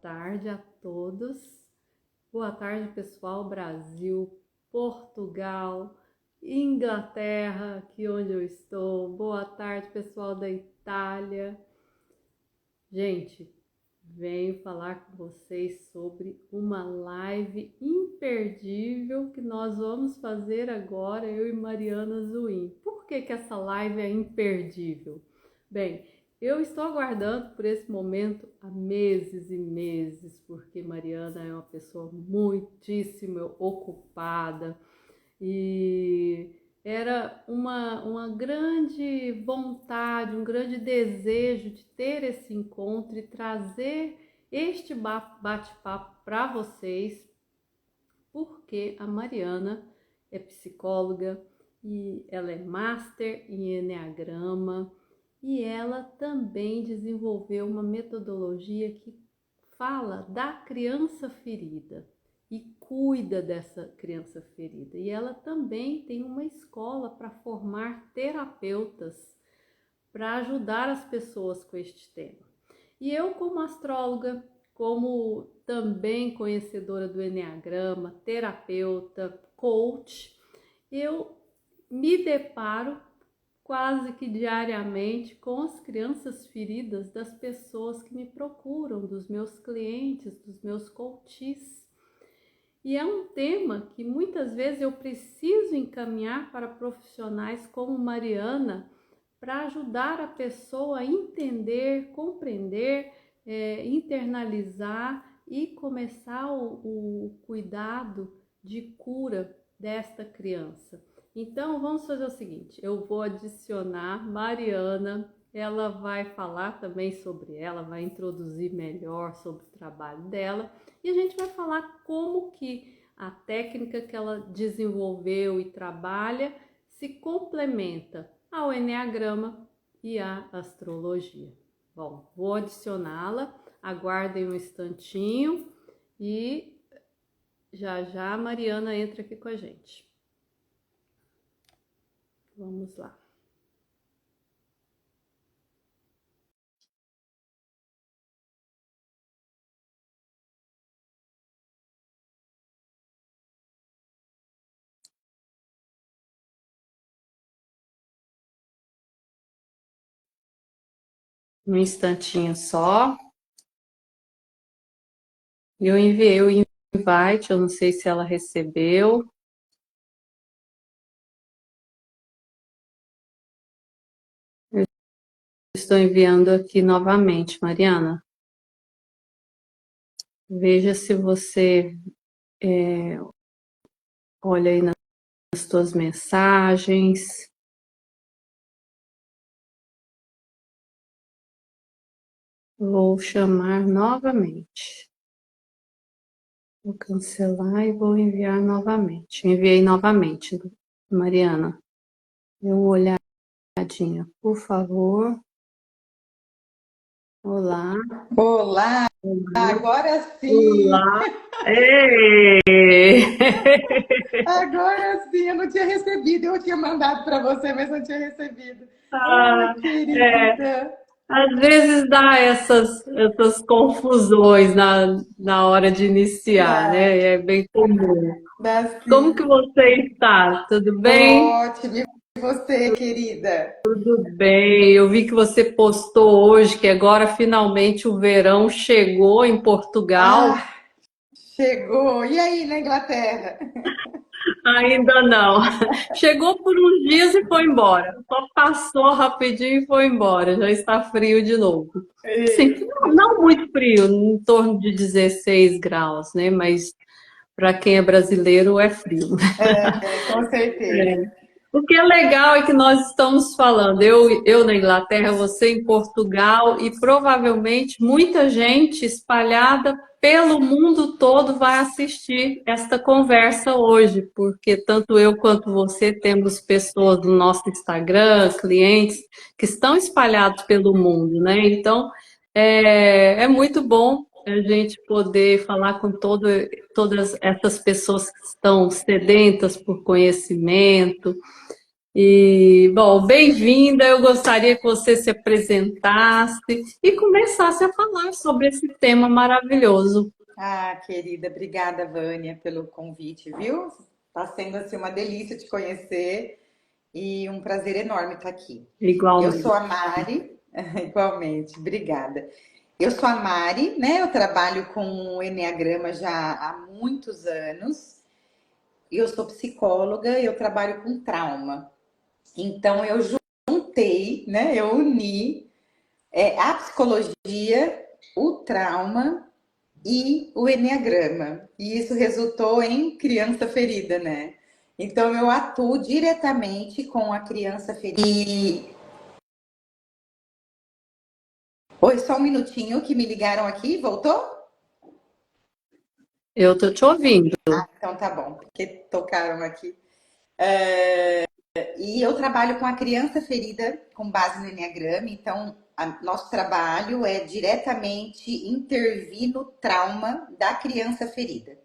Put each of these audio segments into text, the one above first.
tarde a todos. Boa tarde, pessoal. Brasil, Portugal, Inglaterra, aqui onde eu estou. Boa tarde, pessoal da Itália. Gente, venho falar com vocês sobre uma live imperdível que nós vamos fazer agora, eu e Mariana Zuin. Por que essa live é imperdível? Bem, eu estou aguardando por esse momento há meses e meses, porque Mariana é uma pessoa muitíssimo ocupada e era uma grande vontade, um grande desejo de ter esse encontro e trazer este bate-papo para vocês, porque a Mariana é psicóloga e ela é master em Enneagrama e ela também desenvolveu uma metodologia que fala da criança ferida e cuida dessa criança ferida. E ela também tem uma escola para formar terapeutas para ajudar as pessoas com este tema. E eu, como astróloga, como também conhecedora do Enneagrama, terapeuta, coach, eu me deparo quase que diariamente com as crianças feridas das pessoas que me procuram, dos meus clientes, dos meus coaches. E é um tema que muitas vezes eu preciso encaminhar para profissionais como Mariana para ajudar a pessoa a entender, compreender, internalizar e começar o cuidado de cura desta criança. Então, vamos fazer o seguinte, eu vou adicionar Mariana, ela vai falar também sobre ela, vai introduzir melhor sobre o trabalho dela e a gente vai falar como que a técnica que ela desenvolveu e trabalha se complementa ao Enneagrama e à astrologia. Bom, vou adicioná-la, aguardem um instantinho e já já a Mariana entra aqui com a gente. Vamos lá. Um instantinho só. Eu enviei o invite, eu não sei se ela recebeu. Eu estou enviando aqui novamente, Mariana. Veja se você olha aí nas suas mensagens. Vou chamar novamente. Vou cancelar e vou enviar novamente. Enviei novamente, Mariana. Dê uma olhadinha, por favor. Olá. Olá, agora sim! Olá. Ei! Agora sim, eu não tinha recebido. Eu tinha mandado para você, mas não tinha recebido. Oi, Ah, querida! às vezes dá essas confusões na hora de iniciar, Dá, né? É bem comum. dá Como que sim. você está? Tudo Tô bem? ótimo. E você, querida? Tudo bem. Eu vi que você postou hoje que agora finalmente o verão chegou em Portugal. Ah, chegou! E aí, na Inglaterra? Ainda não. Chegou por uns dias e foi embora. Só passou rapidinho e foi embora. Já está frio de novo. Sim, Eita. não muito frio, em torno de 16 graus, né? Mas para quem é brasileiro é frio. Com certeza. O que é legal é que nós estamos falando, eu na Inglaterra, você em Portugal, e provavelmente muita gente espalhada pelo mundo todo vai assistir esta conversa hoje, porque tanto eu quanto você temos pessoas no nosso Instagram, clientes, que estão espalhados pelo mundo, né? Então, é muito bom a gente poder falar com todas essas pessoas que estão sedentas por conhecimento, E, bom, bem-vinda. Eu gostaria que você se apresentasse e começasse a falar sobre esse tema maravilhoso. Ah, querida, obrigada, Vânia, pelo convite, viu? Tá sendo assim uma delícia te conhecer e um prazer enorme estar aqui. Eu sou Igualmente. a Mari, igualmente, obrigada. Eu sou a Mari, né? Eu trabalho com o Enneagrama já há muitos anos. Eu sou psicóloga e eu trabalho com trauma. Então eu juntei, né? Eu uni a psicologia, o trauma e o enneagrama. E isso resultou em criança ferida, né? Então eu atuo diretamente com a criança ferida. Oi, só um minutinho que me ligaram aqui, voltou? Eu estou te ouvindo. Então tá bom, porque tocaram aqui. E eu trabalho com a criança ferida com base no enneagrama, então nosso trabalho é diretamente intervir no trauma da criança ferida.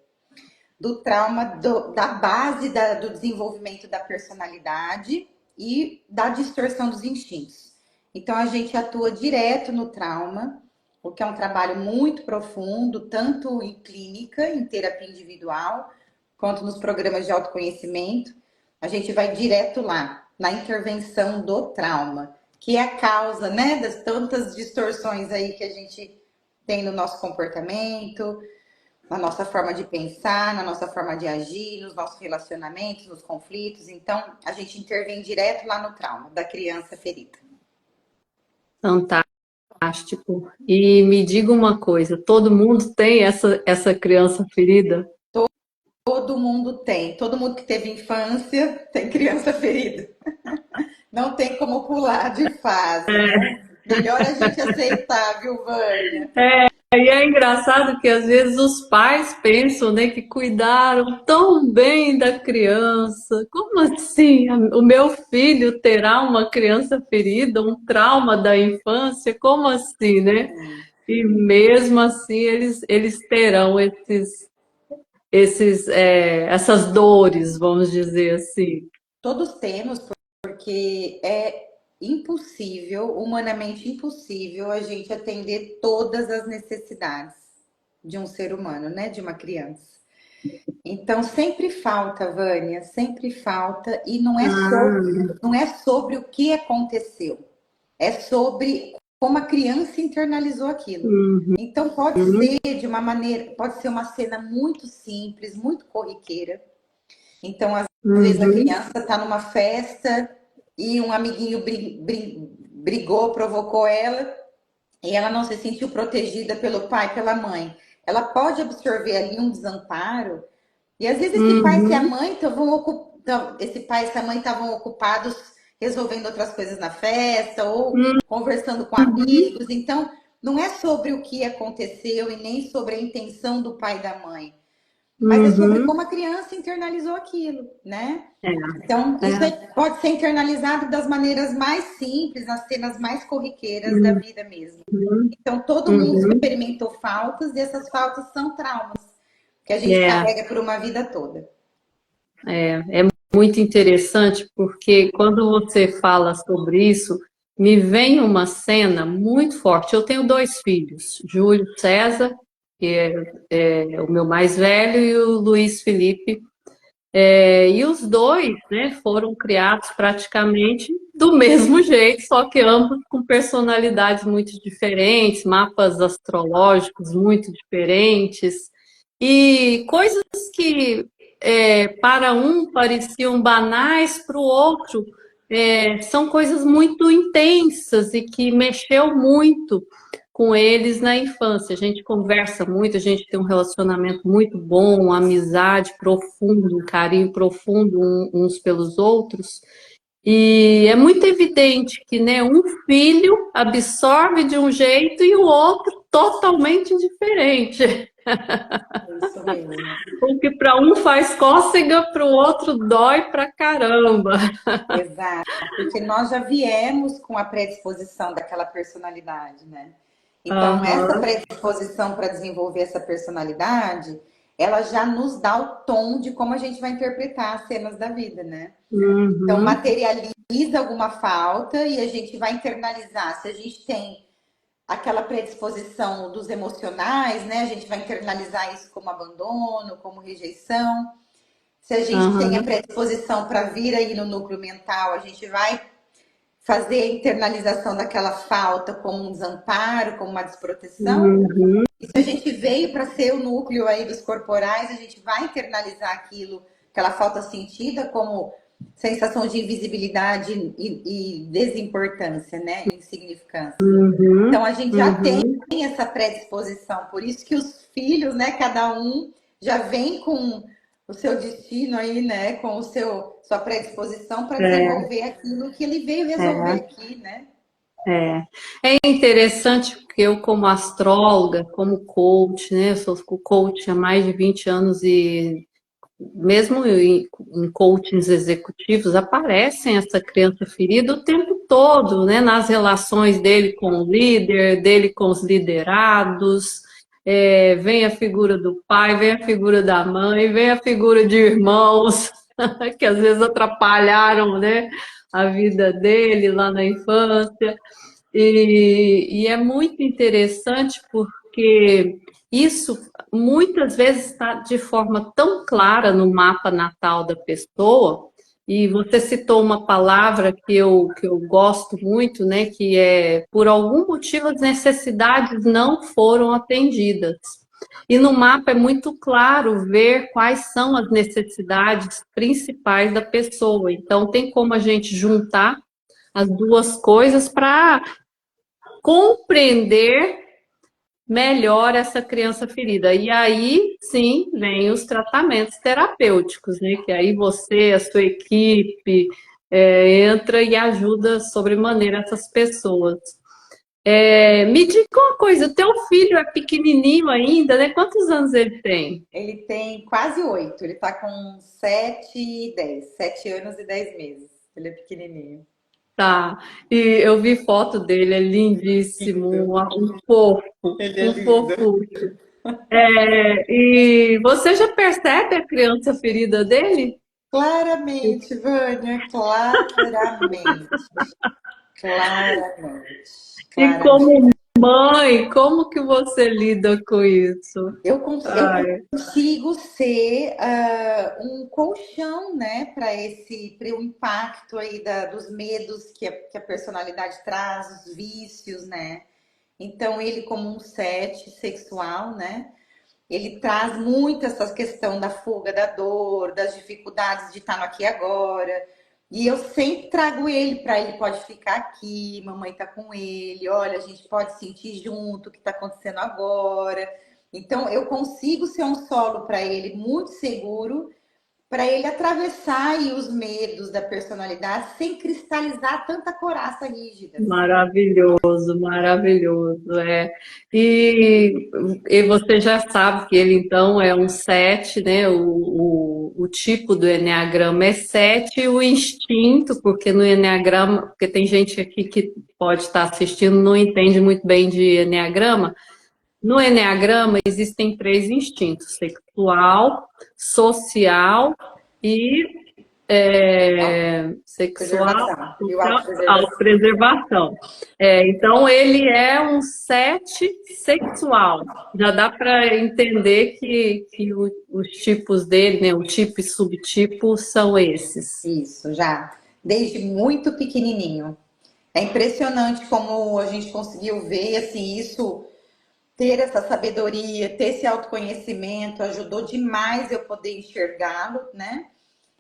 Do trauma da base do desenvolvimento da personalidade e da distorção dos instintos. Então a gente atua direto no trauma, o que é um trabalho muito profundo, tanto em clínica, em terapia individual, quanto nos programas de autoconhecimento. A gente vai direto lá, na intervenção do trauma, que é a causa, né, das tantas distorções aí que a gente tem no nosso comportamento, na nossa forma de pensar, na nossa forma de agir, nos nossos relacionamentos, nos conflitos. Então, a gente intervém direto lá no trauma da criança ferida. Fantástico. E me diga uma coisa, todo mundo tem essa criança ferida? Todo mundo tem, todo mundo que teve infância tem criança ferida. Não tem como pular de fase, né? Melhor a gente aceitar, viu, Vânia? E é engraçado que às vezes os pais pensam, né, que cuidaram tão bem da criança. Como assim? O meu filho terá uma criança ferida, um trauma da infância? Como assim, né? E mesmo assim eles terão essas dores, vamos dizer assim. Todos temos, porque é impossível, humanamente impossível, a gente atender todas as necessidades de um ser humano, né? De uma criança. Então sempre falta, Vânia, sempre falta, e não é sobre o que aconteceu, é sobre como a criança internalizou aquilo. Uhum, Então pode ser de uma maneira, pode ser uma cena muito simples, muito corriqueira. Então, às vezes a uhum, criança está numa festa e um amiguinho brigou, provocou ela, e ela não se sentiu protegida pelo pai, pela mãe. Ela pode absorver ali um desamparo, e às vezes esse pai e a uhum, mãe esse pai e essa mãe estavam ocupados resolvendo outras coisas na festa ou conversando com uhum. amigos. Então, não é sobre o que aconteceu e nem sobre a intenção do pai e da mãe, mas é sobre Uhum. como a criança internalizou aquilo, né? É, Então, isso é. pode ser internalizado das maneiras mais simples, nas cenas mais corriqueiras da Uhum, vida mesmo. Então, todo mundo uhum. experimentou faltas e essas faltas são traumas que a gente É, carrega por uma vida toda. é muito interessante porque quando você fala sobre isso, me vem uma cena muito forte. Eu tenho dois filhos, Júlio César, que é o meu mais velho, e o Luiz Felipe. E os dois, né, foram criados praticamente do mesmo jeito, só que ambos com personalidades muito diferentes, mapas astrológicos muito diferentes, e coisas que para um pareciam banais, para o outro são coisas muito intensas e que mexeu muito com eles na infância. A gente conversa muito, a gente tem um relacionamento muito bom, uma amizade profunda, um carinho profundo uns pelos outros. E é muito evidente que, né, um filho absorve de um jeito e o outro totalmente diferente. É isso mesmo. O que para um faz cócega, para o outro dói pra caramba. Exato. Porque nós já viemos com a predisposição daquela personalidade, né? Então, essa Aham. predisposição para desenvolver essa personalidade, ela já nos dá o tom de como a gente vai interpretar as cenas da vida, né? Então, Uhum. materializa alguma falta e a gente vai internalizar. Se a gente tem aquela predisposição dos emocionais, né? A gente vai internalizar isso como abandono, como rejeição. Se a gente tem a Aham. predisposição para vir aí no núcleo mental, a gente vai fazer a internalização daquela falta como um desamparo, como uma desproteção. Uhum. E se a gente veio para ser o núcleo aí dos corporais, a gente vai internalizar aquilo, aquela falta sentida como sensação de invisibilidade e desimportância, né? Insignificância. Então Uhum. a gente já tem Uhum. essa predisposição, por isso que os filhos, né, cada um já vem com o seu destino aí, né, com o seu sua predisposição para É, desenvolver aquilo que ele veio resolver é. aqui, né? É, é interessante porque eu, como astróloga, como coach, né? Eu sou coach há mais de 20 anos e mesmo em coachings executivos aparecem essa criança ferida o tempo todo, né? Nas relações dele com o líder, dele com os liderados. Vem a figura do pai, vem a figura da mãe, vem a figura de irmãos que às vezes atrapalharam, né, a vida dele lá na infância. E é muito interessante porque isso muitas vezes está de forma tão clara no mapa natal da pessoa. E você citou uma palavra que eu gosto muito, né? Que é por algum motivo as necessidades não foram atendidas. E no mapa é muito claro ver quais são as necessidades principais da pessoa. Então, tem como a gente juntar as duas coisas para compreender melhor essa criança ferida. E aí, sim, vem os tratamentos terapêuticos, né? Que aí você, a sua equipe, entra e ajuda sobremaneira essas pessoas. Me diga uma coisa, o teu filho é pequenininho ainda, né? Quantos anos ele tem? Ele tem quase 8, ele tá com 7 e 10, 7 anos e 10 meses. Ele é pequenininho. Tá, e eu vi foto dele, é lindíssimo, Lindo. um fofo, Ele é um lindo. fofo. E você já percebe a criança ferida dele? Claramente, Vânia, claramente, claramente, E claramente. como mãe, como que você lida com isso? Eu Ai, consigo ser um colchão, né, para o impacto aí dos medos que a personalidade traz, os vícios, né? Então, ele como um sete sexual, né? Ele traz muito essa questão da fuga da dor, das dificuldades de estar no aqui e agora. E eu sempre trago ele para ele pode ficar aqui, mamãe tá com ele, olha, a gente pode sentir junto o que está acontecendo agora. Então eu consigo ser um solo para ele muito seguro, para ele atravessar aí os medos da personalidade sem cristalizar tanta coraça rígida, assim. maravilhoso, maravilhoso, é. E, e você já sabe que ele então é um 7, né? O tipo do enneagrama é 7, e o instinto, porque no enneagrama, porque tem gente aqui que pode estar assistindo, não entende muito bem de enneagrama. No enneagrama existem três instintos: sexual, social e sexual, Preservação e o social, autopreservação. autopreservação. Então ele é um 7 sexual. Já dá para entender que os tipos dele, né, o tipo e subtipo são esses. Isso, já. Desde muito pequenininho. É impressionante como a gente conseguiu ver, assim, isso, ter essa sabedoria, ter esse autoconhecimento, ajudou demais eu poder enxergá-lo, né?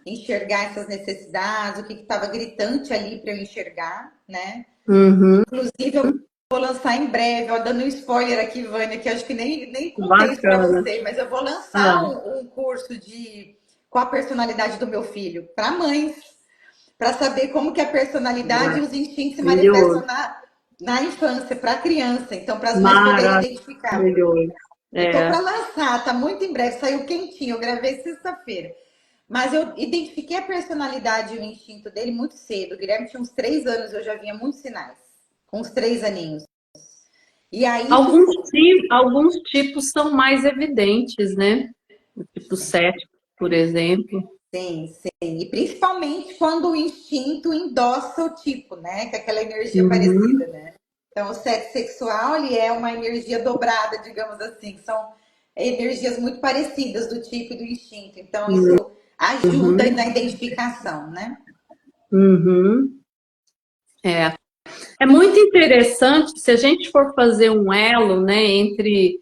Enxergar essas necessidades, o que estava gritante ali para eu enxergar, né? Uhum, Inclusive, eu vou lançar em breve, ó, dando um spoiler aqui, Vânia, que acho que nem contei isso para bacana. você, mas eu vou Ah, lançar um curso de com a personalidade do meu filho para mães, para saber como que a personalidade e os instintos se manifestam maravilhoso, na infância, para a criança. Então, para as mães poderem identificar. maravilhoso. Eu tô para É. lançar, tá muito em breve, saiu quentinho, eu gravei sexta-feira. Mas eu identifiquei a personalidade e o instinto dele muito cedo. O Guilherme tinha uns 3 anos, eu já vinha muitos sinais. Com uns 3 aninhos. E aí que Alguns tipos são mais evidentes, né? tipo 7, por exemplo. Sim, sim. E principalmente quando o instinto endossa o tipo, né? Que é aquela energia parecida, Uhum, né? Então, o sexo sexual, ele é uma energia dobrada, digamos assim. São energias muito parecidas do tipo e do instinto. Então, isso ajuda na uhum, identificação, né? uhum. É. É muito interessante se a gente for fazer um elo, né, entre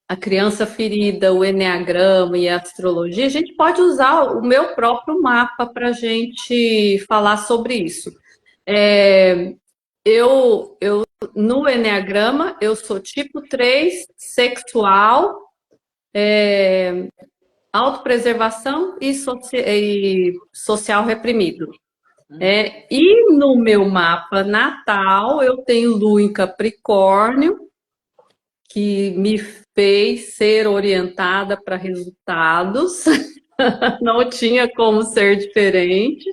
a criança ferida, o enneagrama e a astrologia, a gente pode usar o meu próprio mapa para a gente falar sobre isso. É, eu no enneagrama eu sou tipo 3, sexual, autopreservação e social reprimido. E no meu mapa natal, eu tenho Lua em Capricórnio, que me fez ser orientada para resultados, não tinha como ser diferente,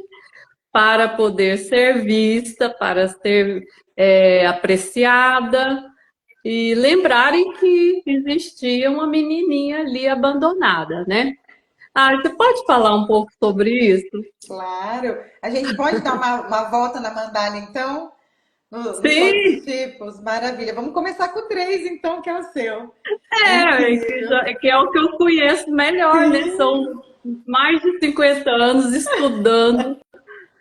para poder ser vista, para ser apreciada, e lembrarem que existia uma menininha ali abandonada, né? Ah, você pode falar um pouco sobre isso? Claro. A gente pode dar uma volta na mandala, então, nos outros Sim, tipos. Maravilha. Vamos começar com o 3, então, que é o seu. que, Incrível. que é o que eu conheço melhor, né? São Sim. mais de 50 anos estudando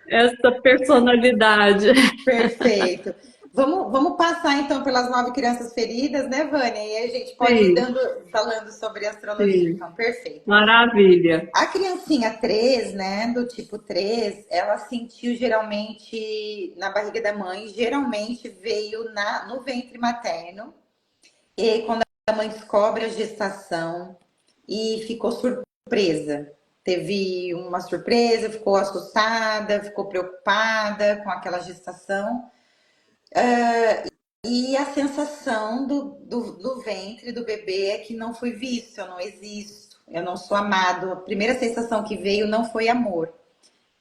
essa personalidade. Perfeito. Vamos passar então pelas 9 crianças feridas, né, Vânia? E aí a gente pode ir Sim, falando sobre astrologia. sim. Então, perfeito. Maravilha. A criancinha 3, né, do tipo 3, ela sentiu geralmente na barriga da mãe, geralmente veio no ventre materno. E quando a mãe descobre a gestação e ficou surpresa. Teve uma surpresa, ficou assustada, ficou preocupada com aquela gestação. E a sensação do ventre do bebê é que não fui visto, eu não existo, eu não sou amado. A primeira sensação que veio não foi amor.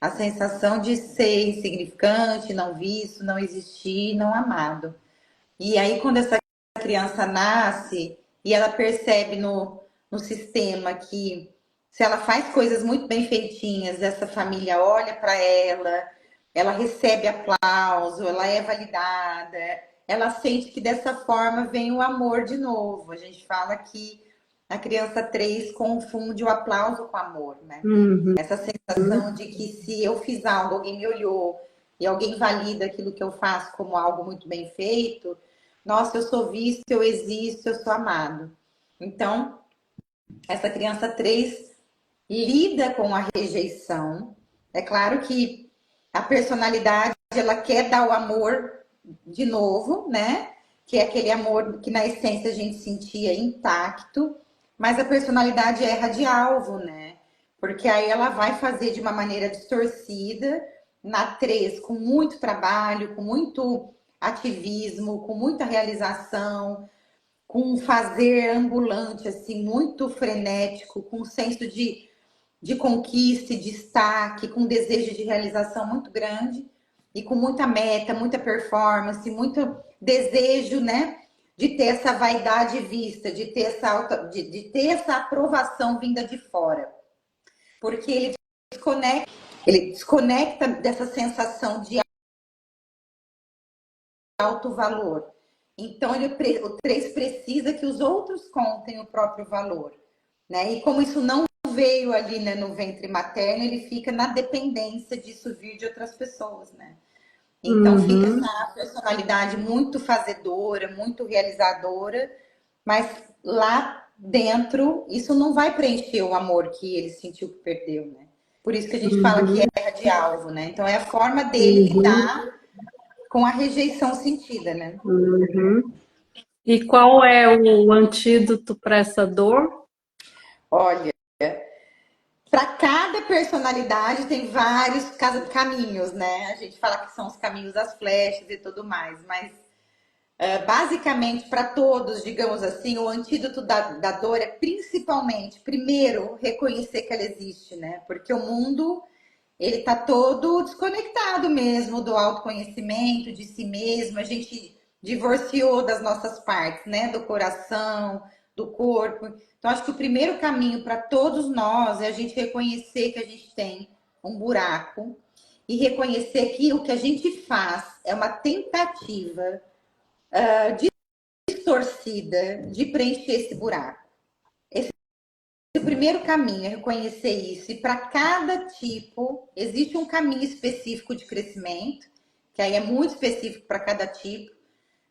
A sensação de ser insignificante, não visto, não existir, não amado. E aí, quando essa criança nasce e ela percebe no sistema que se ela faz coisas muito bem feitinhas, essa família olha para ela, ela recebe aplauso, ela é validada, ela sente que dessa forma vem o amor de novo. A gente fala que a criança 3 confunde o aplauso com amor, né? Uhum, Essa sensação de que se eu fiz algo, alguém me olhou e alguém valida aquilo que eu faço como algo muito bem feito, nossa, eu sou visto, eu existo, eu sou amado. Então, essa criança 3 lida com a rejeição. É claro que a personalidade, ela quer dar o amor de novo, né? Que é aquele amor que na essência a gente sentia intacto, mas a personalidade erra de alvo, né? Porque aí ela vai fazer de uma maneira distorcida, na 3 com muito trabalho, com muito ativismo, com muita realização, com um fazer ambulante, assim, muito frenético, com um senso de conquista e destaque, com um desejo de realização muito grande e com muita meta, muita performance, muito desejo, né? De ter essa vaidade vista, de ter de ter essa aprovação vinda de fora. Porque ele desconecta dessa sensação de alto valor. Então, o 3 precisa que os outros contem o próprio valor. Né? E como isso não veio ali, né, no ventre materno, ele fica na dependência disso vir de outras pessoas, né? Então fica uhum, essa personalidade muito fazedora, muito realizadora, mas lá dentro isso não vai preencher o amor que ele sentiu que perdeu, né? Por isso que a gente fala que é uhum, erra de alvo, né? Então é a forma dele uhum, lidar com a rejeição sentida, né? uhum. E qual é o antídoto para essa dor? Olha, para cada personalidade tem vários caminhos, né? A gente fala que são os caminhos das flechas e tudo mais, mas basicamente para todos, digamos assim, o antídoto da dor é principalmente, primeiro, reconhecer que ela existe, né? Porque o mundo ele tá todo desconectado mesmo do autoconhecimento, de si mesmo. A gente divorciou das nossas partes, né? Do coração, do corpo. Então, acho que o primeiro caminho para todos nós é a gente reconhecer que a gente tem um buraco e reconhecer que o que a gente faz é uma tentativa distorcida de preencher esse buraco. O primeiro caminho é reconhecer isso, e para cada tipo, existe um caminho específico de crescimento, que aí é muito específico para cada tipo,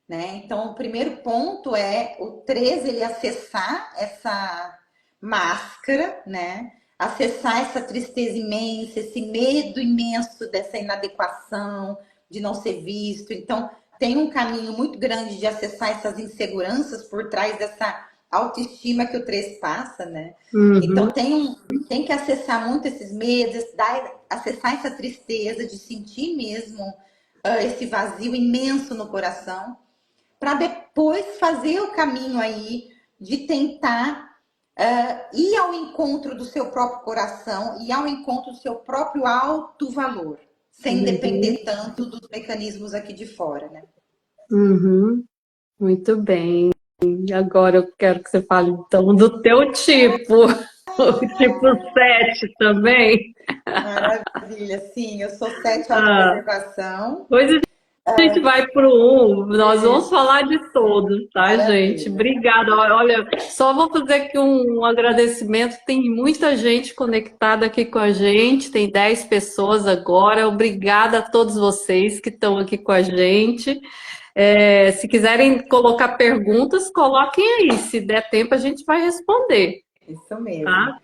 né? Então, o primeiro ponto é o 13, ele acessar essa máscara, né? Acessar essa tristeza imensa, esse medo imenso dessa inadequação, de não ser visto. Então, tem um caminho muito grande de acessar essas inseguranças por trás dessa autoestima que o 3 passa, né? Uhum. Então, tem que acessar muito esses medos, acessar essa tristeza, de sentir mesmo esse vazio imenso no coração, para depois fazer o caminho aí de tentar ir ao encontro do seu próprio coração e ao encontro do seu próprio alto valor, sem Uhum. depender tanto dos mecanismos aqui de fora, né? Uhum. Muito bem. Agora eu quero que você fale então do teu tipo, o tipo 7 também. Maravilha, sim, eu sou 7 Ah, autopreservação. pois a gente vai para o 1, nós vamos falar de todos, tá, gente? Maravilha. Obrigada. Olha, só vou fazer aqui um agradecimento. Tem muita gente conectada aqui com a gente, tem 10 pessoas agora. Obrigada a todos vocês que estão aqui com a gente. Se quiserem colocar perguntas, coloquem aí. Se der tempo, a gente vai responder, Isso mesmo. tá?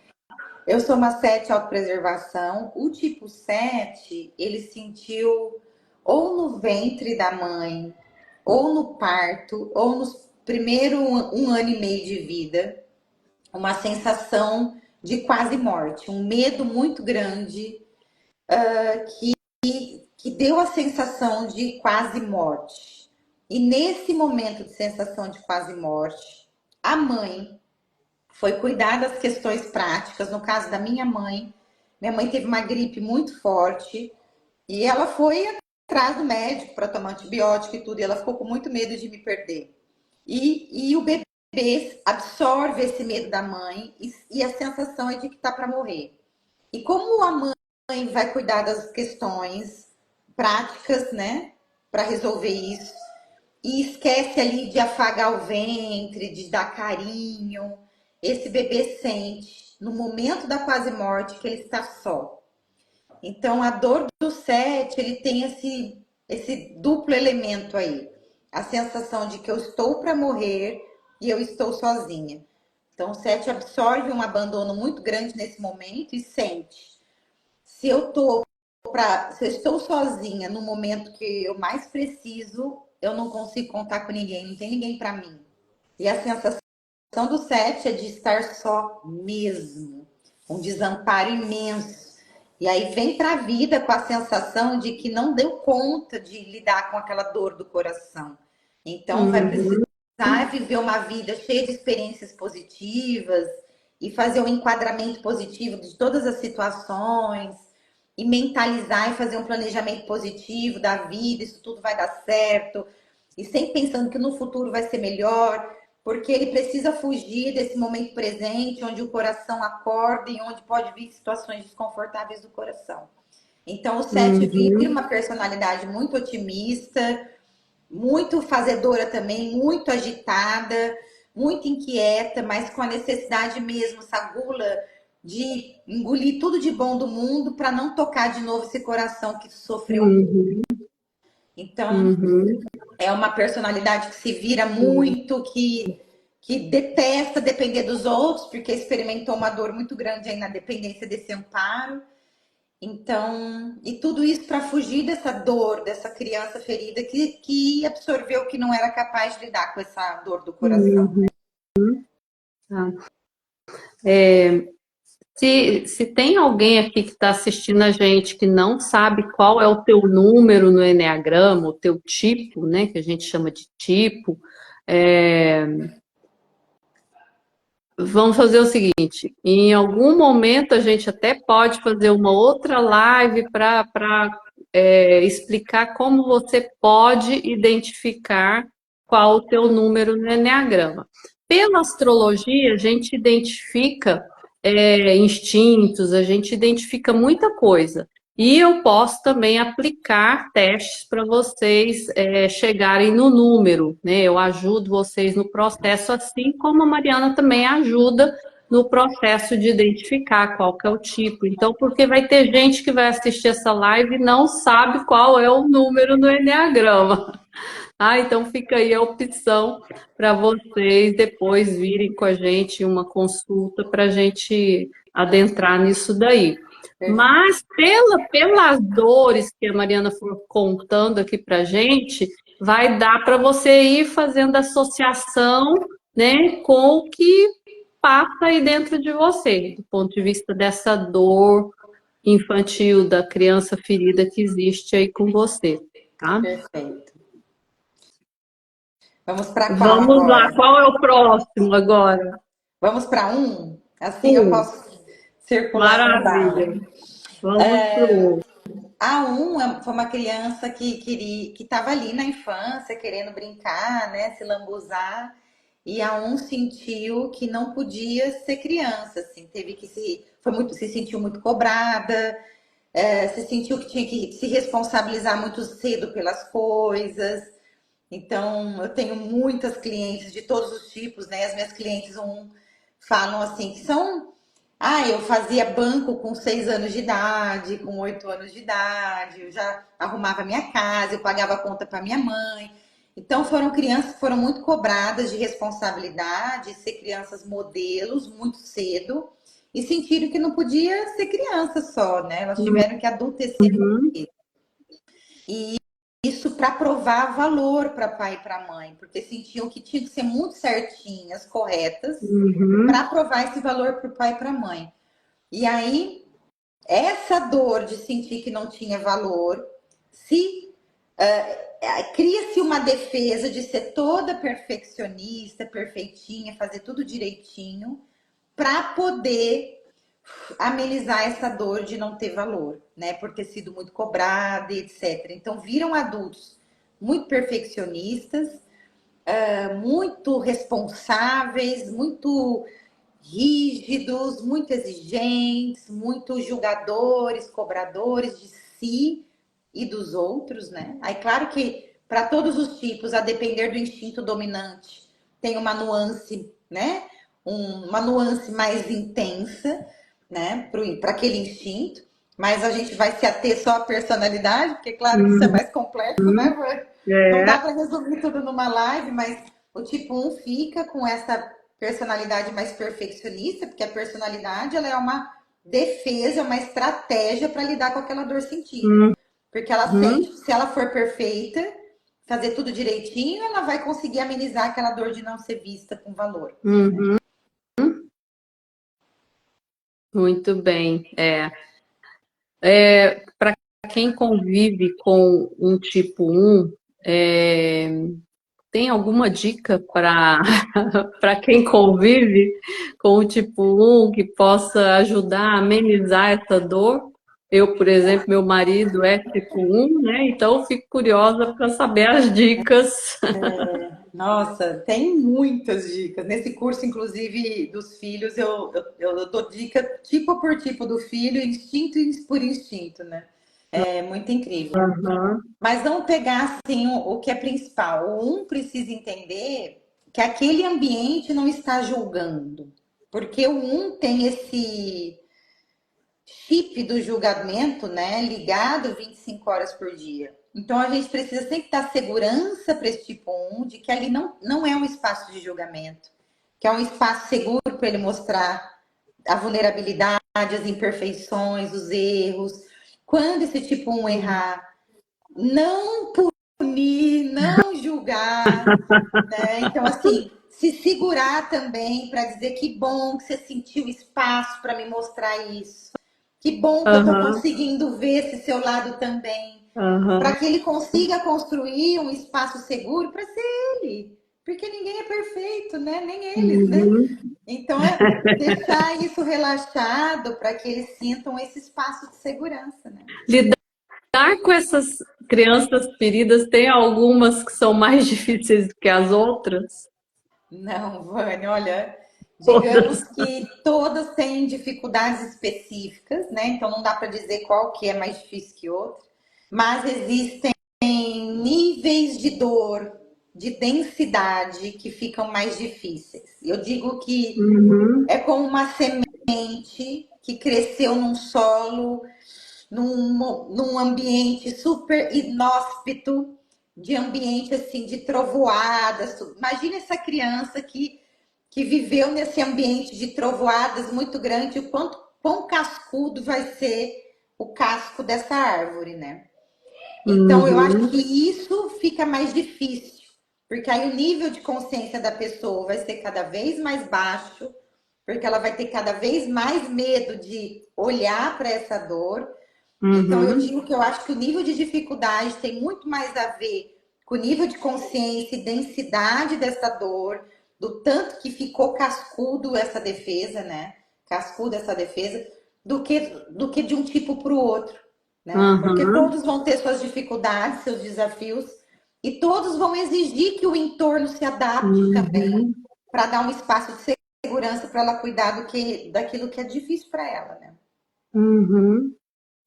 Eu sou uma 7 autopreservação. O tipo 7, ele sentiu ou no ventre da mãe, ou no parto, ou nos primeiros um ano e meio de vida, uma sensação de quase morte, um medo muito grande que deu a sensação de quase morte. E nesse momento de sensação de quase morte, a mãe foi cuidar das questões práticas. No caso da minha mãe teve uma gripe muito forte e ela foi atrás do médico para tomar antibiótico e tudo, e ela ficou com muito medo de me perder. E o bebê absorve esse medo da mãe e a sensação é de que tá para morrer. E como a mãe vai cuidar das questões práticas, né, para resolver isso, e esquece ali de afagar o ventre, de dar carinho, esse bebê sente no momento da quase morte que ele está só. Então, a dor do 7, ele tem esse duplo elemento aí. A sensação de que eu estou para morrer e eu estou sozinha. Então, o 7 absorve um abandono muito grande nesse momento e sente. Se eu se eu estou sozinha no momento que eu mais preciso, eu não consigo contar com ninguém, não tem ninguém para mim. E a sensação do 7 é de estar só mesmo, um desamparo imenso. E aí vem para a vida com a sensação de que não deu conta de lidar com aquela dor do coração. Então vai Uhum. precisar viver uma vida cheia de experiências positivas e fazer um enquadramento positivo de todas as situações e mentalizar e fazer um planejamento positivo da vida, isso tudo vai dar certo. E sempre pensando que no futuro vai ser melhor, porque ele precisa fugir desse momento presente, onde o coração acorda e onde pode vir situações desconfortáveis do coração. Então, o 7 vira Uhum. uma personalidade muito otimista, muito fazedora também, muito agitada, muito inquieta, mas com a necessidade mesmo, essa gula de engolir tudo de bom do mundo para não tocar de novo esse coração que sofreu muito. Uhum. Então, Uhum. é uma personalidade que se vira muito, que detesta depender dos outros, porque experimentou uma dor muito grande aí na dependência desse amparo. Então, e tudo isso para fugir dessa dor, dessa criança ferida que absorveu que não era capaz de lidar com essa dor do coração, Uhum. né? Tá. Se tem alguém aqui que está assistindo a gente que não sabe qual é o teu número no Eneagrama, o teu tipo, né, que a gente chama de tipo, é, vamos fazer o seguinte: em algum momento a gente até pode fazer uma outra live para explicar como você pode identificar qual o teu número no Eneagrama. Pela astrologia, a gente identifica instintos, a gente identifica muita coisa. E eu posso também aplicar testes para vocês chegarem no número, né? Eu ajudo vocês no processo, assim como a Mariana também ajuda no processo de identificar qual que é o tipo. Então, porque vai ter gente que vai assistir essa live e não sabe qual é o número no Enneagrama. Ah, então fica aí a opção para vocês depois virem com a gente uma consulta para a gente adentrar nisso daí. Mas pelas dores que a Mariana for contando aqui para a gente, vai dar para você ir fazendo associação, né, com o que passa aí dentro de você, do ponto de vista dessa dor infantil, da criança ferida que existe aí com você, tá? Perfeito. Vamos para qual Vamos lá, agora? qual é o próximo agora? Vamos para um? Assim eu posso circular com o Maravilha. Bala. Vamos pro A um foi uma criança que queria, que estava ali na infância, querendo brincar, né, se lambuzar, e a um sentiu que não podia ser criança, assim, teve que se sentiu muito cobrada, se sentiu que tinha que se responsabilizar muito cedo pelas coisas. Então, eu tenho muitas clientes de todos os tipos, né? As minhas clientes falam assim, que são. Ah, eu fazia banco com 6 anos de idade, com 8 anos de idade, eu já arrumava minha casa, eu pagava conta para minha mãe. Então, foram crianças que foram muito cobradas de responsabilidade, ser crianças modelos muito cedo, e sentiram que não podia ser criança só, né? Elas tiveram que adultecer. uhum, E isso para provar valor para pai e para mãe, porque sentiam que tinham que ser muito certinhas, corretas, uhum, para provar esse valor para o pai e para a mãe. E aí, essa dor de sentir que não tinha valor, se cria-se uma defesa de ser toda perfeccionista, perfeitinha, fazer tudo direitinho, para poder amenizar essa dor de não ter valor, né? Por ter sido muito cobrada e etc. Então viram adultos muito perfeccionistas, muito responsáveis, muito rígidos, muito exigentes, muito julgadores, cobradores de si e dos outros, né? Aí claro que para todos os tipos, a depender do instinto dominante, tem uma nuance, né? Uma nuance mais intensa, né? Para aquele instinto, mas a gente vai se ater só à personalidade, porque claro que isso é uhum. mais complexo, né? Não É, dá para resumir tudo numa live, mas o tipo um fica com essa personalidade mais perfeccionista, porque a personalidade ela é uma defesa, uma estratégia para lidar com aquela dor sentida. Porque ela sente uhum, que se ela for perfeita, fazer tudo direitinho, ela vai conseguir amenizar aquela dor de não ser vista com valor. Né? uhum. Muito bem. Para quem convive com um tipo um, tem alguma dica para para quem convive com o tipo um que possa ajudar a amenizar essa dor? Eu, por exemplo, meu marido é tipo um, né? Então eu fico curiosa para saber as dicas. Nossa, tem muitas dicas. Nesse curso, inclusive, dos filhos, eu dou dica tipo por tipo do filho, instinto por instinto, né? É muito incrível. Aham, Mas vamos pegar assim o que é principal. O um precisa entender que aquele ambiente não está julgando, porque o um tem esse chip do julgamento, né, ligado 25 horas por dia. Então a gente precisa sempre dar segurança para esse tipo um de que ali não é um espaço de julgamento, que é um espaço seguro para ele mostrar a vulnerabilidade, as imperfeições, os erros. Quando esse tipo um errar, não punir, não julgar, né? Então, assim, se segurar também para dizer que bom que você sentiu espaço para me mostrar isso. Que bom que eu estou aham, conseguindo ver esse seu lado também. Para aham. que ele consiga construir um espaço seguro para ser ele. Porque ninguém é perfeito, né? Nem eles, né? Uhum. Então é deixar isso relaxado para que eles sintam esse espaço de segurança, né? Lidar com essas crianças feridas, tem algumas que são mais difíceis do que as outras? Não, Vânia, olha, digamos Todas. que todas têm dificuldades específicas, né? Então não dá para dizer qual que é mais difícil que outra, mas existem níveis de dor, de densidade que ficam mais difíceis. Eu digo que Uhum, é como uma semente que cresceu num solo, num ambiente super inóspito, de ambiente assim de trovoadas. Imagina essa criança que viveu nesse ambiente de trovoadas muito grande, o quão cascudo vai ser o casco dessa árvore, né? Então, eu acho que uhum, isso fica mais difícil, porque aí o nível de consciência da pessoa vai ser cada vez mais baixo, porque ela vai ter cada vez mais medo de olhar para essa dor. Então, eu uhum, digo que eu acho que o nível de dificuldade tem muito mais a ver com o nível de consciência e densidade dessa dor, do tanto que ficou cascudo essa defesa, né? Cascudo essa defesa, do que de um tipo para o outro, né? Porque uhum, todos vão ter suas dificuldades, seus desafios, e todos vão exigir que o entorno se adapte também uhum, para dar um espaço de segurança para ela cuidar daquilo que é difícil para ela, né? uhum.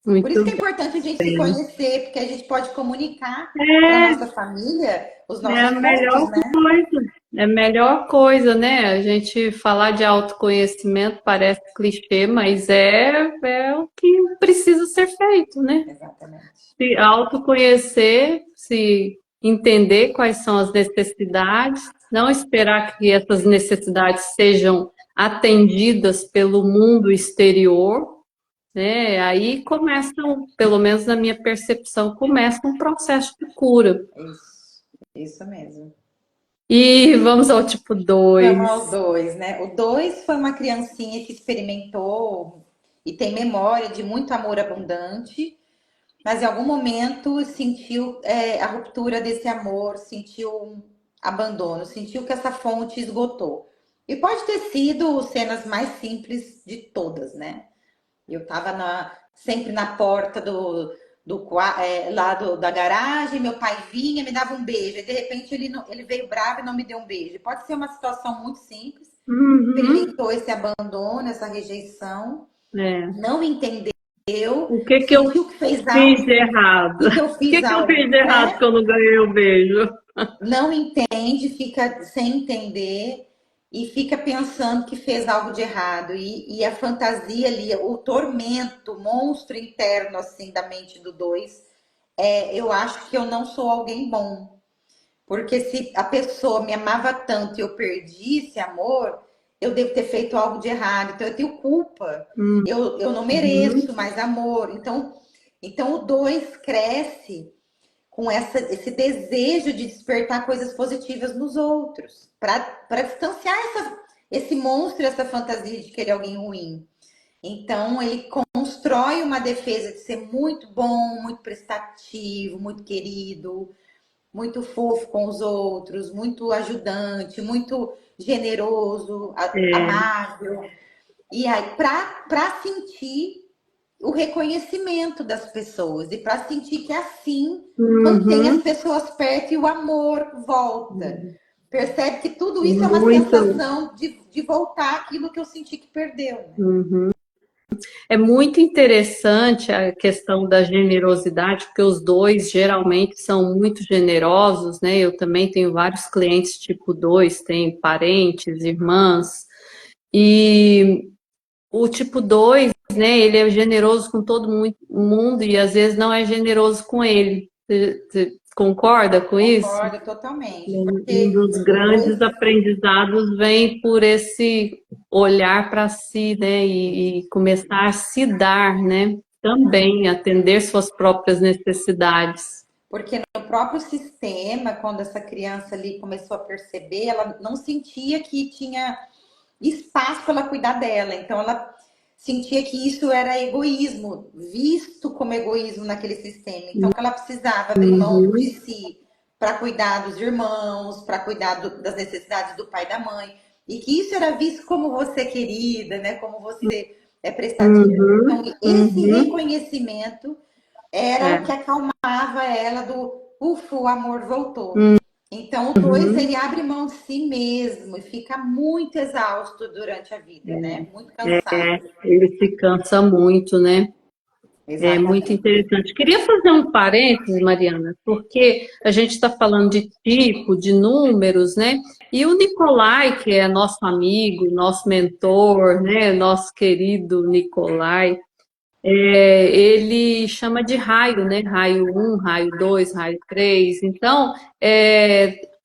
Por isso Muito que é importante a gente se bem. conhecer, porque a gente pode comunicar para É, nossa família os é a nossos pontos, melhor né? coisa. É a melhor coisa, né? A gente falar de autoconhecimento parece clichê, mas é o que precisa ser feito, né? Exatamente. Se autoconhecer, se entender quais são as necessidades, não esperar que essas necessidades sejam atendidas pelo mundo exterior, né? Aí começa, pelo menos na minha percepção, começa um processo de cura. Isso mesmo. E vamos ao tipo Vamos 2. ao dois, né? O dois foi uma criancinha que experimentou e tem memória de muito amor abundante, mas em algum momento sentiu a ruptura desse amor, sentiu um abandono, sentiu que essa fonte esgotou. E pode ter sido cenas mais simples de todas, né? Eu estava sempre na porta da garagem, meu pai vinha, me dava um beijo, e de repente ele veio bravo e não me deu um beijo. Pode ser uma situação muito simples, Uhum. experimentou esse abandono, essa rejeição, É. não entendeu, O que que eu sentiu que fez fiz algo, de errado? e que eu O que fiz que eu algo, fiz de errado que né? eu não ganhei o beijo? Não entende, fica sem entender e fica pensando que fez algo de errado. E a fantasia ali, o tormento, o monstro interno assim da mente do dois, eu acho que eu não sou alguém bom. Porque se a pessoa me amava tanto e eu perdi esse amor, eu devo ter feito algo de errado. Então eu tenho culpa. Eu não Uhum. mereço mais amor. Então o dois cresce com esse desejo de despertar coisas positivas nos outros, para distanciar esse monstro, essa fantasia de que ele é alguém ruim. Então, ele constrói uma defesa de ser muito bom, muito prestativo, muito querido, muito fofo com os outros, muito ajudante, muito generoso, É. amável. E aí, para sentir o reconhecimento das pessoas e para sentir que assim mantém as Uhum. pessoas perto e o amor volta. Percebe que tudo isso é uma Muito. sensação de voltar aquilo que eu senti que perdeu, né? Uhum. É muito interessante a questão da generosidade, porque os dois geralmente são muito generosos, né? Eu também tenho vários clientes tipo 2, tenho parentes, irmãs, e o tipo 2, né, ele é generoso com todo mundo e às vezes não é generoso com ele. Você concorda com isso? Concordo totalmente, Um porque dos o dois, grandes aprendizados vem por esse olhar para si, né, e começar a se dar, né, também atender suas próprias necessidades. porque no próprio sistema, quando essa criança ali começou a perceber, ela não sentia que tinha espaço para ela cuidar dela. Então ela sentia que isso era egoísmo, visto como egoísmo naquele sistema. Então que ela precisava abrir mão de Uhum, si para cuidar dos irmãos, para cuidar das necessidades do pai e da mãe. E que isso era visto como você querida, né? Como você é prestativa. Então, uhum, esse uhum. reconhecimento era o É. que acalmava ela do ufa, o amor voltou. Então, o 2 Uhum. ele abre mão de si mesmo e fica muito exausto durante a vida, né? Muito cansado. Ele se cansa muito, né? É muito Exatamente. interessante. Queria fazer um parênteses, Mariana, porque a gente está falando de tipo, de números, né? E o Nicolai, que é nosso amigo, nosso mentor, né? Nosso querido Nicolai, ele chama de raio, né? Raio um, raio 2, raio 3. Então,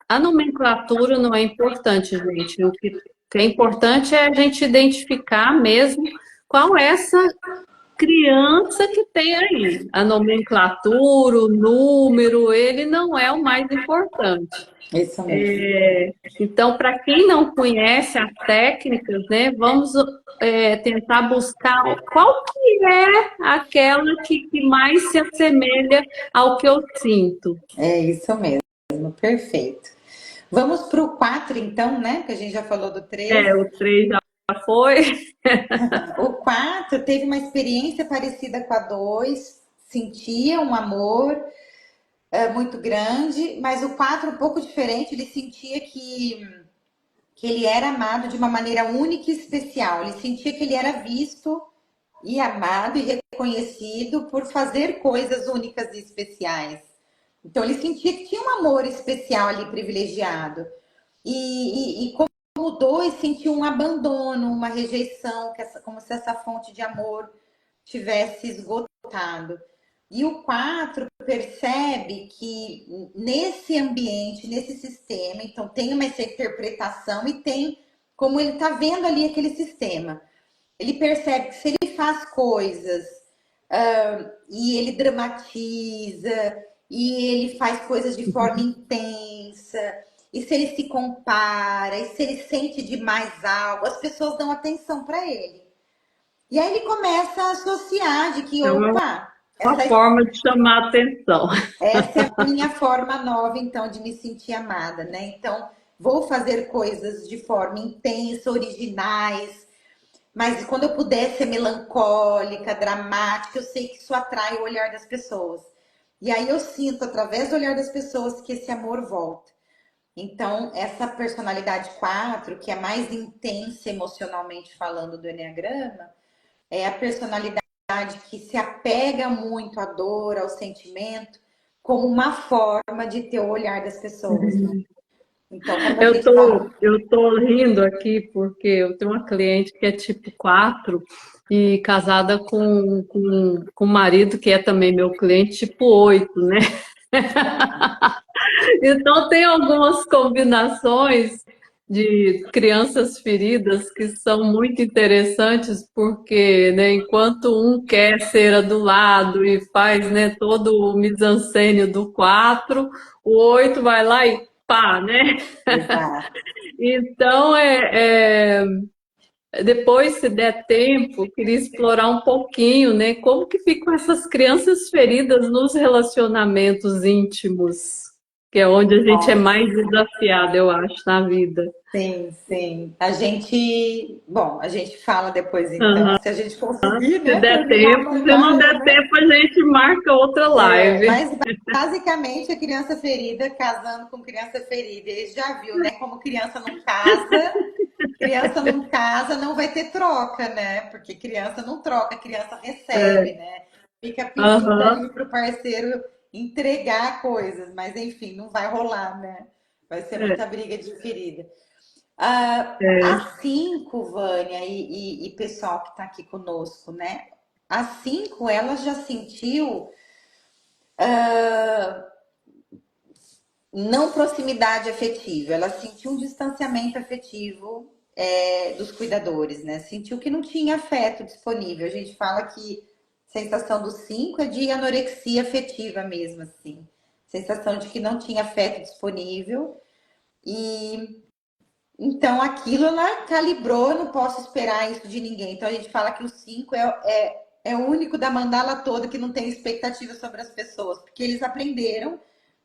a nomenclatura não é importante, gente. O que é importante é a gente identificar mesmo qual é essa criança que tem aí. A nomenclatura, o número, ele não é o mais importante. Isso mesmo. Então, para quem não conhece as técnicas, né, vamos tentar buscar qual que é aquela que mais se assemelha ao que eu sinto. É isso mesmo, perfeito. Vamos para o 4, então, né? Que a gente já falou do 3. O 3 já foi. O 4 teve uma experiência parecida com a 2, sentia um amor muito grande, mas o 4 um pouco diferente, ele sentia que ele era amado de uma maneira única e especial. Ele sentia que ele era visto e amado e reconhecido por fazer coisas únicas e especiais. Então ele sentia que tinha um amor especial ali privilegiado. E como o 2 sentiu um abandono, uma rejeição, como se essa fonte de amor tivesse esgotado. E o 4 percebe que nesse ambiente, nesse sistema, então tem uma essa interpretação e tem como ele está vendo ali aquele sistema. Ele percebe que se ele faz coisas e ele dramatiza e ele faz coisas de forma intensa, e se ele se compara, e se ele sente demais algo, as pessoas dão atenção para ele. E aí ele começa a associar de que, É opa, uma forma de chamar a atenção. essa é a minha forma nova, então, de me sentir amada, né? Então, vou fazer coisas de forma intensa, originais, mas quando eu puder ser melancólica, dramática, eu sei que isso atrai o olhar das pessoas. E aí eu sinto, através do olhar das pessoas, que esse amor volta. Então, essa personalidade 4, que é mais intensa emocionalmente falando do Enneagrama, é a personalidade que se apega muito à dor, ao sentimento, como uma forma de ter o olhar das pessoas, né? Então, quando a Eu gente tô, fala. eu tô rindo aqui porque eu tenho uma cliente que é tipo 4 e casada com um marido que é também meu cliente, tipo 8, né? Então tem algumas combinações de crianças feridas que são muito interessantes porque, né, enquanto um quer ser adulado e faz, né, todo o mise-en-scène do 4, o 8 vai lá e pá, né? Exato. Então, depois, se der tempo, eu queria explorar um pouquinho, né, como que ficam essas crianças feridas nos relacionamentos íntimos, que é onde a gente é mais desafiado, eu acho, na vida. Sim, sim. Bom, a gente fala depois então, Aham. se a gente conseguir, Se né, der terminar tempo, se não amanhã, der né? tempo, a gente marca outra live. Mas basicamente a criança ferida casando com criança ferida. Ele já viu, né? Como criança não casa, não vai ter troca, né? Porque criança não troca, criança recebe, É, né? Fica pedindo aham, ali pro parceiro entregar coisas, mas enfim, não vai rolar, né? Vai ser é, muita briga de ferida. é. A 5, Vânia e pessoal que está aqui conosco, né? A 5, ela já sentiu não proximidade afetiva, ela sentiu um distanciamento afetivo dos cuidadores, né? Sentiu que não tinha afeto disponível. A gente fala que a sensação do 5 é de anorexia afetiva mesmo, assim. Sensação de que não tinha afeto disponível. E então aquilo ela calibrou, eu não posso esperar isso de ninguém. Então a gente fala que o 5 é o único da mandala toda que não tem expectativa sobre as pessoas, porque eles aprenderam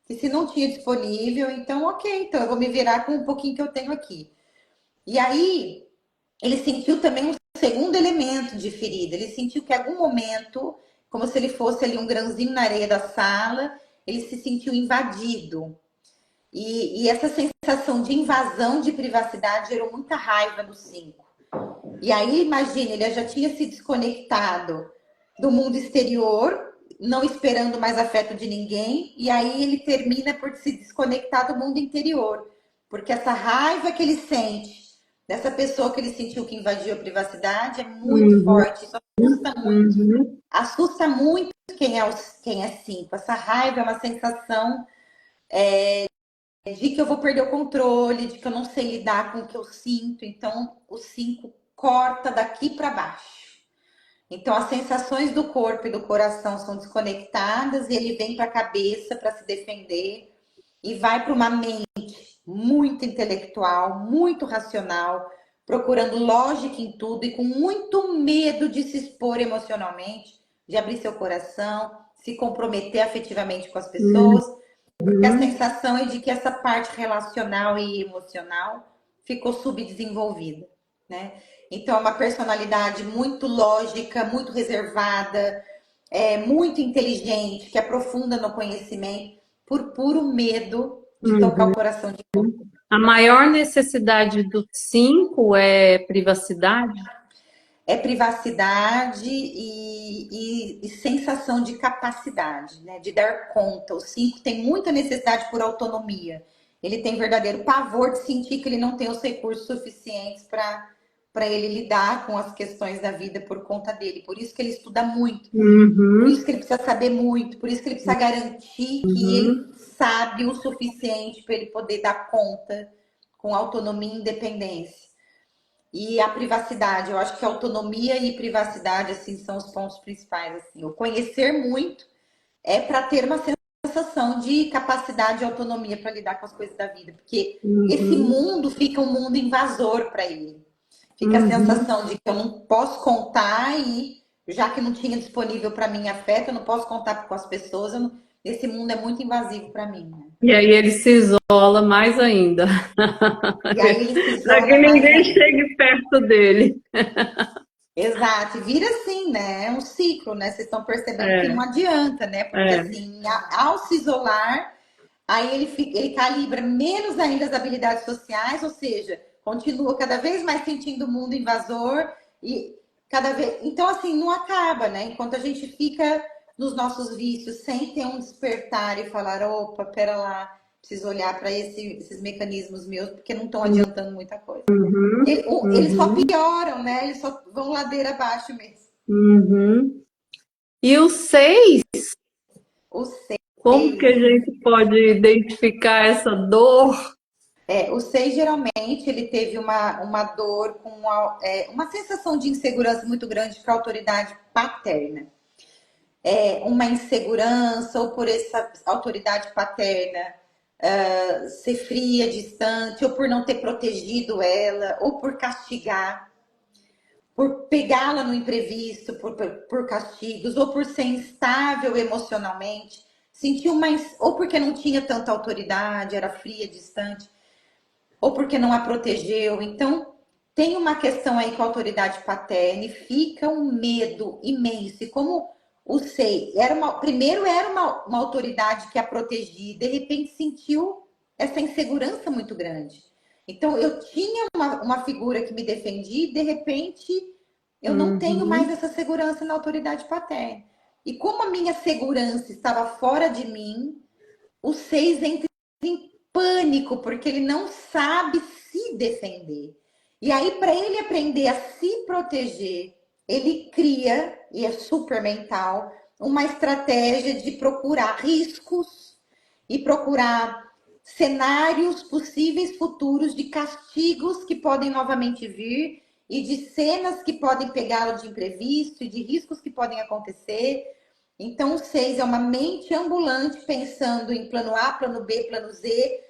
que se não tinha disponível, então ok, então eu vou me virar com um pouquinho que eu tenho aqui. E aí ele sentiu também um segundo elemento de ferida. Ele sentiu que em algum momento, como se ele fosse ali um grãozinho na areia da sala, ele se sentiu invadido. E essa sensação de invasão de privacidade gerou muita raiva no 5. E aí, imagine, ele já tinha se desconectado do mundo exterior, não esperando mais afeto de ninguém, e aí ele termina por se desconectar do mundo interior, porque essa raiva que ele sente dessa pessoa que ele sentiu que invadiu a privacidade é muito Uhum, forte, isso assusta muito. uhum, Assusta muito quem é 5. Essa raiva é uma sensação de que eu vou perder o controle, de que eu não sei lidar com o que eu sinto. Então, o 5 corta daqui para baixo. Então, as sensações do corpo e do coração são desconectadas e ele vem para a cabeça para se defender e vai para uma mente muito intelectual, muito racional, procurando lógica em tudo e com muito medo de se expor emocionalmente, de abrir seu coração, se comprometer afetivamente com as pessoas, porque a uhum. sensação é de que essa parte relacional e emocional ficou subdesenvolvida, né? Então, é uma personalidade muito lógica, muito reservada, muito inteligente, que aprofunda no conhecimento por puro medo de tocar o Uhum. coração de. A maior necessidade do 5 é privacidade? É privacidade e sensação de capacidade, né? De dar conta. O 5 tem muita necessidade por autonomia. Ele tem verdadeiro pavor de sentir que ele não tem os recursos suficientes para ele lidar com as questões da vida por conta dele. Por isso que ele estuda muito, por isso Uhum, que ele precisa saber muito, por isso que ele precisa garantir que ele uhum, sabe o suficiente para ele poder dar conta com autonomia e independência. E a privacidade, eu acho que autonomia e privacidade assim são os pontos principais assim. O conhecer muito é para ter uma sensação de capacidade e autonomia para lidar com as coisas da vida, porque esse uhum, mundo fica um mundo invasor para ele. Fica a uhum. sensação de que eu não posso contar e já que não tinha disponível para mim afeto, eu não posso contar com as pessoas, esse mundo é muito invasivo para mim, né? E aí ele se isola mais ainda, E aí ele se para que isola mais ninguém ainda. chegue perto dele. Exato, e vira assim, né? É um ciclo, né? Vocês estão percebendo que não É, adianta, né? Porque é. assim, ao se isolar, aí ele calibra menos ainda as habilidades sociais, ou seja, continua cada vez mais sentindo o mundo invasor e cada vez. Então, assim, não acaba, né? Enquanto a gente fica nos nossos vícios sem ter um despertar e falar, opa, pera lá, preciso olhar para esses mecanismos meus, porque não estão adiantando muita coisa. Uhum, Eles só uhum, pioram, né? Eles só vão ladeira abaixo mesmo. uhum. E o 6, O como que a 6, gente pode identificar essa dor? o 6 geralmente ele teve uma dor com uma sensação de insegurança muito grande com a autoridade paterna. Uma insegurança ou por essa autoridade paterna ser fria, distante, ou por não ter protegido ela, ou por castigar, por pegá-la no imprevisto, por castigos, ou por ser instável emocionalmente, sentiu mais, ou porque não tinha tanta autoridade, era fria, distante, ou porque não a protegeu. Então, tem uma questão aí com a autoridade paterna e fica um medo imenso. E como o SEI primeiro era uma autoridade que a protegia, e de repente sentiu essa insegurança muito grande. Então, eu tinha uma figura que me defendia e de repente eu não tenho mais Uhum, essa segurança na autoridade paterna. E como a minha segurança estava fora de mim, o 6 entra em pânico, porque ele não sabe se defender. E aí, para ele aprender a se proteger, ele cria, e é super mental, uma estratégia de procurar riscos e procurar cenários possíveis futuros de castigos que podem novamente vir e de cenas que podem pegá-lo de imprevisto e de riscos que podem acontecer. Então, o 6 é uma mente ambulante pensando em plano A, plano B, plano Z,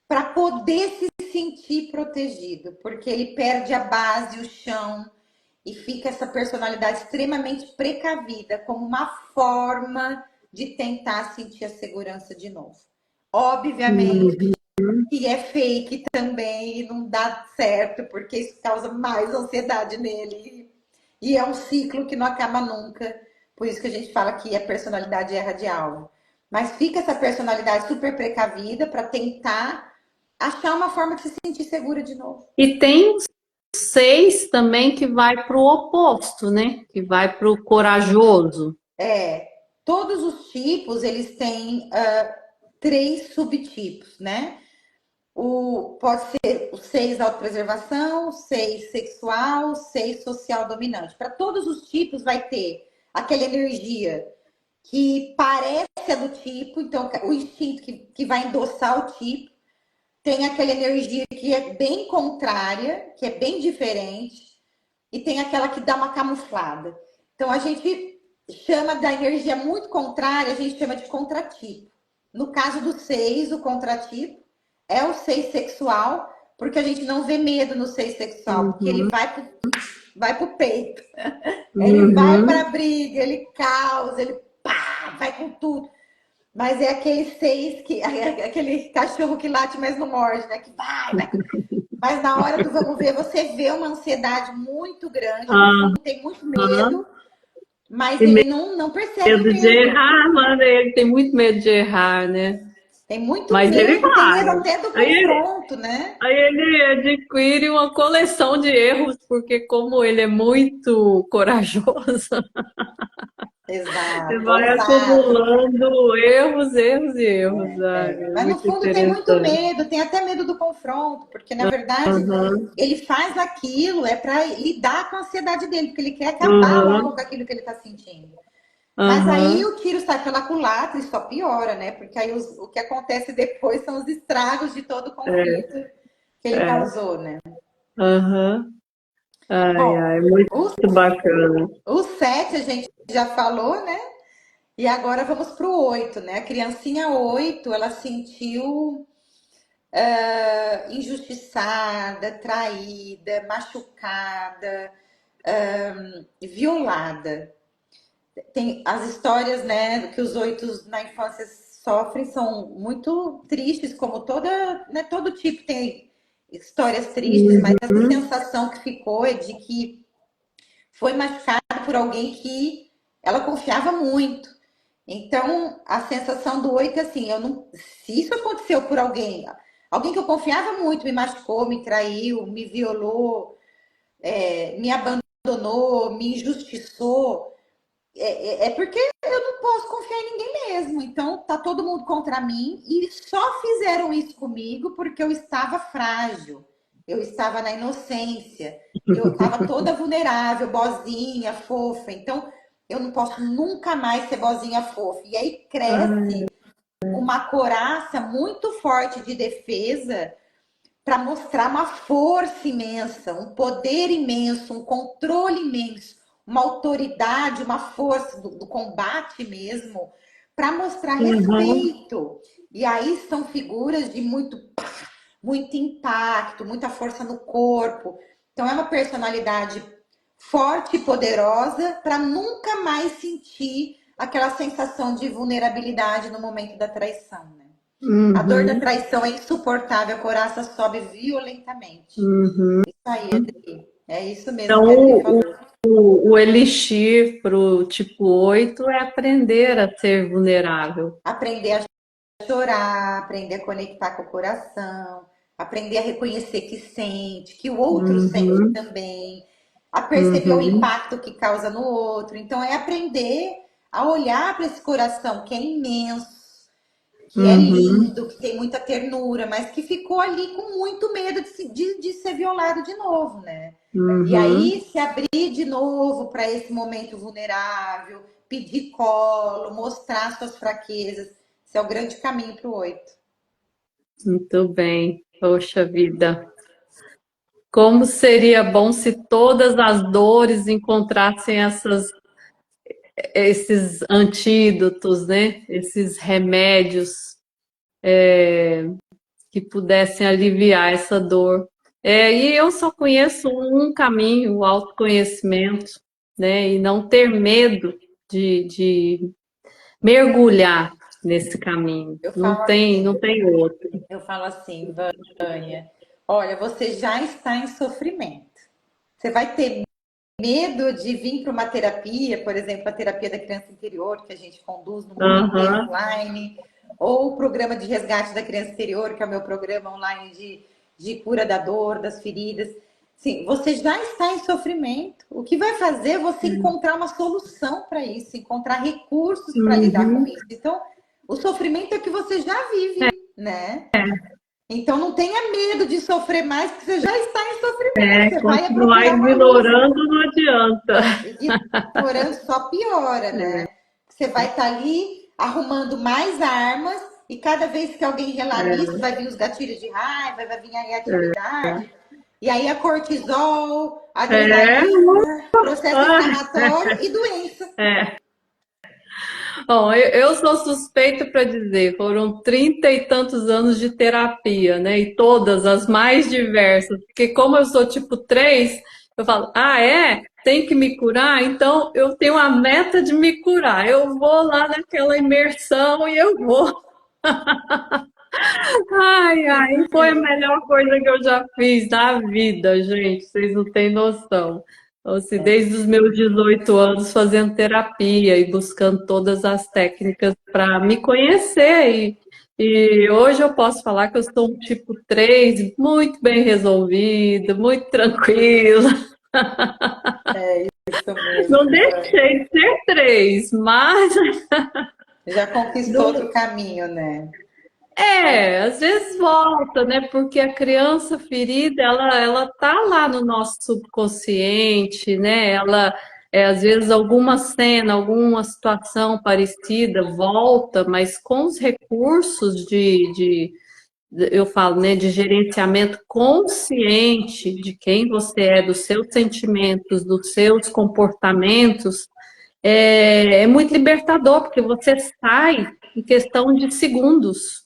para poder se sentir protegido, porque ele perde a base, o chão, e fica essa personalidade extremamente precavida, como uma forma de tentar sentir a segurança de novo. Obviamente uhum. que é fake também e não dá certo, porque isso causa mais ansiedade nele. E é um ciclo que não acaba nunca. Por isso que a gente fala que a personalidade erra de alvo. Mas fica essa personalidade super precavida para tentar achar uma forma de se sentir segura de novo. E tem os 6 também que vai para o oposto, né? Que vai para o corajoso. Todos os tipos, eles têm 3 subtipos, né? Pode ser o 6 autopreservação, 6 sexual, 6 social dominante. Para todos os tipos vai ter aquela energia que parece a do tipo, então o instinto que vai endossar o tipo, tem aquela energia que é bem contrária, que é bem diferente, e tem aquela que dá uma camuflada. Então a gente chama da energia muito contrária, a gente chama de contratipo. No caso do 6, o contratipo é o 6 sexual, porque a gente não vê medo no 6 sexual, porque ele Uhum, vai pro peito. Ele vai pra uhum. briga, ele causa, ele pá, vai com tudo. Mas é aquele 6 que aquele cachorro que late, mas não morde, né? Que vai. Mas na hora do vamos ver, você vê uma ansiedade muito grande, no fundo tem muito Aham. medo, mas E ele não persegue o medo de medo. errar, mano, ele tem muito medo de errar, né? Tem muito Mas ele medo, tem medo vai. até do Aí ele, confronto, né? aí ele adquire uma coleção de erros, porque como ele é muito corajoso, ele Exato, vai ousado. acumulando erros, erros e erros. Ai, é Mas no muito fundo tem muito interessante. medo, tem até medo do confronto, porque na verdade Aham, ele faz aquilo é para lidar com a ansiedade dele, porque ele quer acabar logo aham, com aquilo que ele está sentindo. Mas aí aham. o tiro sai pela culatra e só piora, né? Porque aí o que acontece depois são os estragos de todo o É, conflito que ele é, causou, né? aham. Ai, Bom, ai, muito o, bacana. o 7 a gente já falou, né? E agora vamos para o 8, né? A criancinha 8 ela sentiu injustiçada, traída, machucada, violada. Tem as histórias, né, que os 8 na infância sofrem são muito tristes, como né, todo tipo tem histórias tristes, mas a Uhum, sensação que ficou é de que foi machucada por alguém que ela confiava muito. Então, a sensação do 8 é assim, eu não, se isso aconteceu por alguém que eu confiava muito, me machucou, me traiu, me violou, me abandonou, me injustiçou, é porque eu não posso confiar em ninguém mesmo. Então, tá todo mundo contra mim e só fizeram isso comigo porque eu estava frágil, eu estava na inocência, eu estava toda vulnerável, bozinha, fofa. Então, eu não posso nunca mais ser bozinha, fofa. E aí cresce ai, uma coraça muito forte de defesa para mostrar uma força imensa, um poder imenso, um controle imenso, uma autoridade, uma força do combate mesmo, para mostrar uhum, respeito. E aí são figuras de muito impacto, muita força no corpo. Então é uma personalidade forte e poderosa para nunca mais sentir aquela sensação de vulnerabilidade no momento da traição, né? A dor da uhum, traição é insuportável, a coraça sobe violentamente. uhum. Isso aí, Adri. É isso mesmo Então, que a Adri falou. o elixir para o tipo 8 é aprender a ser vulnerável. Aprender a chorar, aprender a conectar com o coração, aprender a reconhecer que sente, que o outro sente Uhum, também, a perceber o uhum, impacto que causa no outro. Então, é aprender a olhar para esse coração que é imenso, que é uhum, lindo, que tem muita ternura, mas que ficou ali com muito medo de ser violado de novo, né? E uhum. aí se abrir de novo para esse momento vulnerável, pedir colo, mostrar suas fraquezas. Esse é o grande caminho para o 8. Muito bem. Poxa vida. Como seria bom se todas as dores encontrassem esses antídotos, né? Esses remédios que pudessem aliviar essa dor. E eu só conheço um caminho, o autoconhecimento, né? E não ter medo de mergulhar nesse caminho. Eu Não falo tem, assim, não tem outro. eu falo assim, Vânia, olha, você já está em sofrimento. Você vai ter medo de vir para uma terapia, por exemplo, a terapia da criança interior, que a gente conduz no mundo inteiro Aham. online, ou o programa de resgate da criança interior, que é o meu programa online de cura da dor, das feridas. Sim, você já está em sofrimento. O que vai fazer é você encontrar uma solução para isso, encontrar recursos para lidar com Uhum. isso. Então, o sofrimento é o que você já vive, né? Então não tenha medo de sofrer mais, porque você já está em sofrimento. Você vai é Continuar procurar uma luz. ignorando não adianta. Ignorando só piora, né? Você vai estar ali arrumando mais armas e cada vez que alguém relar nisso, vai vir os gatilhos de raiva, vai vir a reatividade. E aí a cortisol, a É, adrenalina, processo ah, inflamatório e doença. bom, eu sou suspeita para dizer, foram 30 e tantos anos de terapia, né? E todas as mais diversas, porque como eu sou tipo 3, eu falo, ah, é? Tem que me curar? Então eu tenho a meta de me curar. Eu vou lá naquela imersão e eu vou. Ai, ai, foi a melhor coisa que eu já fiz na vida, gente. Vocês não têm noção. Então, assim, desde os meus 18 anos fazendo terapia e buscando todas as técnicas para me conhecer. E hoje eu posso falar que eu sou um tipo 3, muito bem resolvido, muito tranquila. Isso mesmo. Não deixei de ser 3, mas Já conquistou outro caminho, né? às vezes volta, né? Porque a criança ferida, ela tá lá no nosso subconsciente, né? Às vezes alguma cena, alguma situação parecida volta, mas com os recursos eu falo, né, de gerenciamento consciente de quem você é, dos seus sentimentos, dos seus comportamentos, é muito libertador, porque você sai em questão de segundos.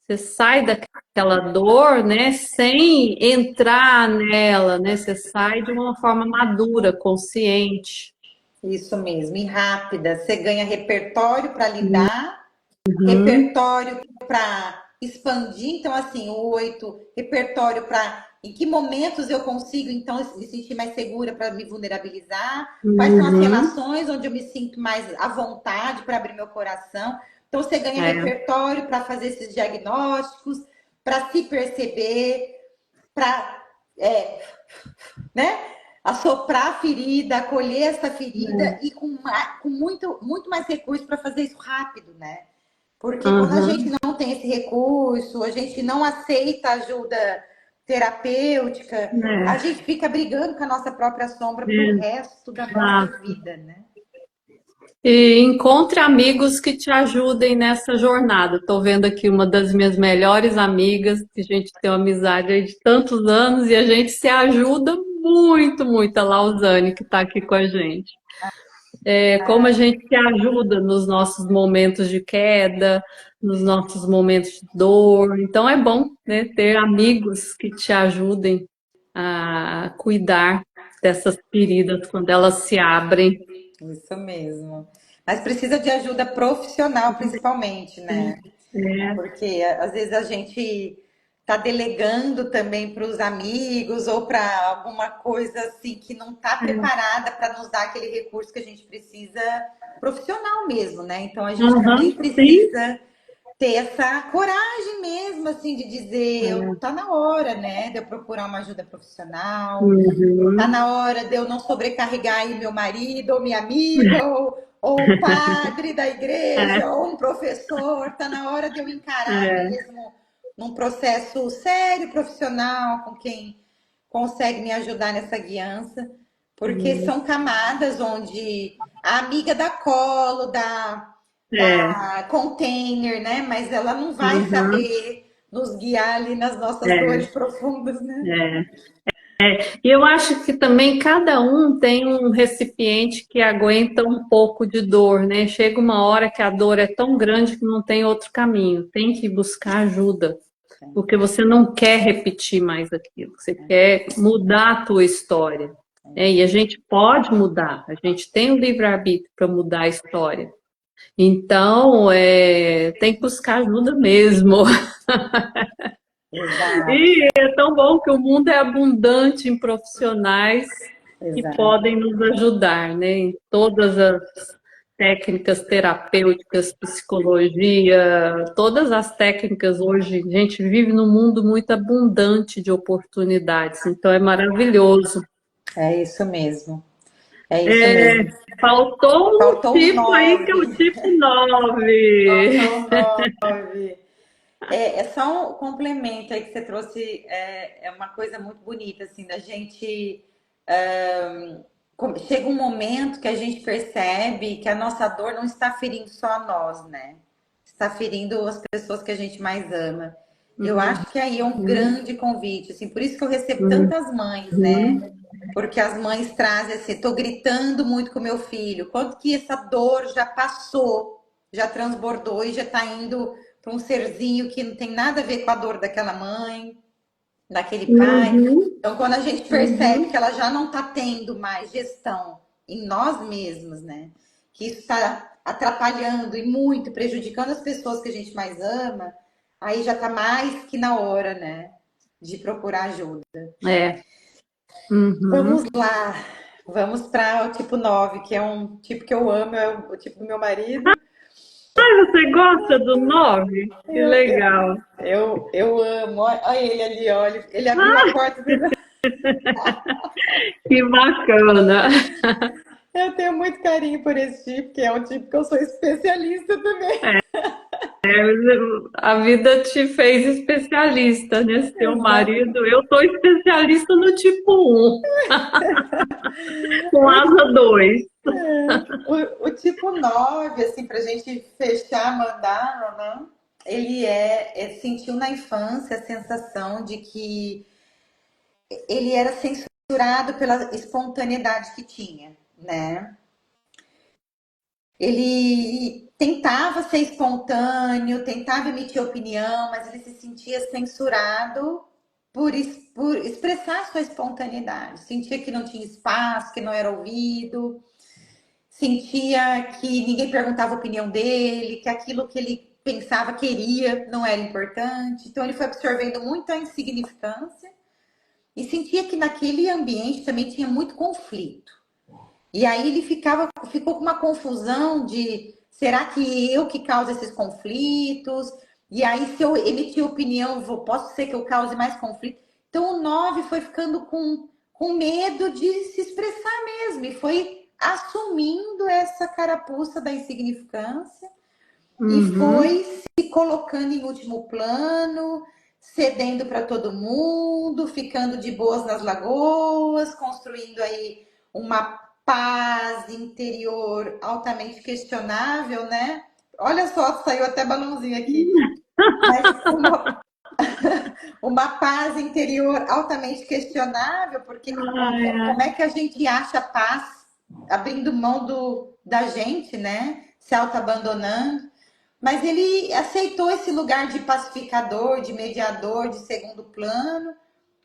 Você sai daquela dor, né, sem entrar nela, né? Você sai de uma forma madura, consciente. Isso mesmo, e rápida. Você ganha repertório para lidar, Uhum, repertório para expandir. Então, assim, o 8, repertório para em que momentos eu consigo, então, me sentir mais segura para me vulnerabilizar. Quais são as uhum, relações onde eu me sinto mais à vontade para abrir meu coração. Então, você ganha é, repertório para fazer esses diagnósticos, para se perceber, para né? Assoprar a ferida, acolher essa ferida e com muito mais recurso para fazer isso rápido, né? Porque quando a gente uhum, não tem esse recurso, a gente não aceita ajuda terapêutica, a é, gente fica brigando com a nossa própria sombra pro resto da nossa exato. vida, né? E encontre amigos que te ajudem nessa jornada. Estou vendo aqui uma das minhas melhores amigas, que a gente tem uma amizade aí de tantos anos e a gente se ajuda muito, muito. A Lausane, que está aqui com a gente. Como a gente se ajuda nos nossos momentos de queda, nos nossos momentos de dor. Então é bom, né, ter amigos que te ajudem a cuidar dessas feridas quando elas se abrem. Isso mesmo. Mas precisa de ajuda profissional, principalmente, né? Porque às vezes a gente tá delegando também para os amigos ou para alguma coisa assim que não tá preparada para nos dar aquele recurso que a gente precisa profissional mesmo, né? Então a gente também Uhum, sim. precisa ter essa coragem mesmo assim de dizer, tá na hora, né, de eu procurar uma ajuda profissional. Tá Uhum, na hora de eu não sobrecarregar aí meu marido, ou minha amiga, ou o padre da igreja, é, ou um professor. Tá na hora de eu encarar é, mesmo num processo sério, profissional, com quem consegue me ajudar nessa guiança, porque são camadas onde a amiga dá colo, é, dá container, né? Mas ela não vai uhum, saber nos guiar ali nas nossas é, dores profundas, né? é. E eu acho que também cada um tem um recipiente que aguenta um pouco de dor, né? Chega uma hora que a dor é tão grande que não tem outro caminho. Tem que buscar ajuda, porque você não quer repetir mais aquilo. Você quer mudar a tua história. E a gente pode mudar. A gente tem o livre-arbítrio para mudar a história. Então, tem que buscar ajuda mesmo. Exato. E é tão bom que o mundo é abundante em profissionais. que Exato. podem nos ajudar, né, em todas as técnicas terapêuticas, psicologia, todas as técnicas hoje. A gente vive num mundo muito abundante de oportunidades, então é maravilhoso. É isso mesmo. É isso mesmo. Faltou um Faltou o tipo aí que é o 9. tipo 9. Faltou o 9. É só um complemento aí que você trouxe, é uma coisa muito bonita, assim, da gente. Chega um momento que a gente percebe que a nossa dor não está ferindo só a nós, né? Está ferindo as pessoas que a gente mais ama. Eu acho que aí é um grande convite, assim, por isso que eu recebo tantas mães, né? Porque as mães trazem assim, tô gritando muito com meu filho, quanto que essa dor já passou, já transbordou e já tá indo para um serzinho que não tem nada a ver com a dor daquela mãe, daquele pai. Uhum, Então, quando a gente percebe que uhum. ela já não está tendo mais gestão em nós mesmos, né? Que isso está atrapalhando e muito prejudicando as pessoas que a gente mais ama, aí já está mais que na hora, né? De procurar ajuda. É. Uhum. Vamos lá. Vamos para o tipo 9, que é um tipo que eu amo, é o tipo do meu marido. Você gosta do 9? Que Eu, eu, legal. eu amo. Olha ele ali, olha. Ele abriu a porta. Que bacana. Eu tenho muito carinho por esse tipo, que é um tipo que eu sou especialista também. A vida te fez especialista nesse teu Exato. marido. Eu sou especialista no tipo 1, com asa 2. O tipo 9, assim, pra gente fechar, mandar, né? Ele sentiu na infância a sensação de que ele era censurado pela espontaneidade que tinha, né? Ele tentava ser espontâneo, tentava emitir opinião, mas ele se sentia censurado por expressar sua espontaneidade. Sentia que não tinha espaço, que não era ouvido, sentia que ninguém perguntava a opinião dele, que aquilo que ele pensava, queria, não era importante. Então ele foi absorvendo muita insignificância e sentia que naquele ambiente também tinha muito conflito. E aí ele ficou com uma confusão de será que eu que causo esses conflitos? E aí, se eu emitir opinião, posso ser que eu cause mais conflito. Então o 9 foi ficando com medo de se expressar mesmo, e foi assumindo essa carapuça da insignificância e Uhum. foi se colocando em último plano, cedendo para todo mundo, ficando de boas nas lagoas, construindo aí uma paz interior altamente questionável, né? Olha só, saiu até balãozinho aqui. Mas uma paz interior altamente questionável, porque Ai, como ai. é que a gente acha paz abrindo mão da gente, né? Se auto-abandonando. Mas ele aceitou esse lugar de pacificador, de mediador, de segundo plano,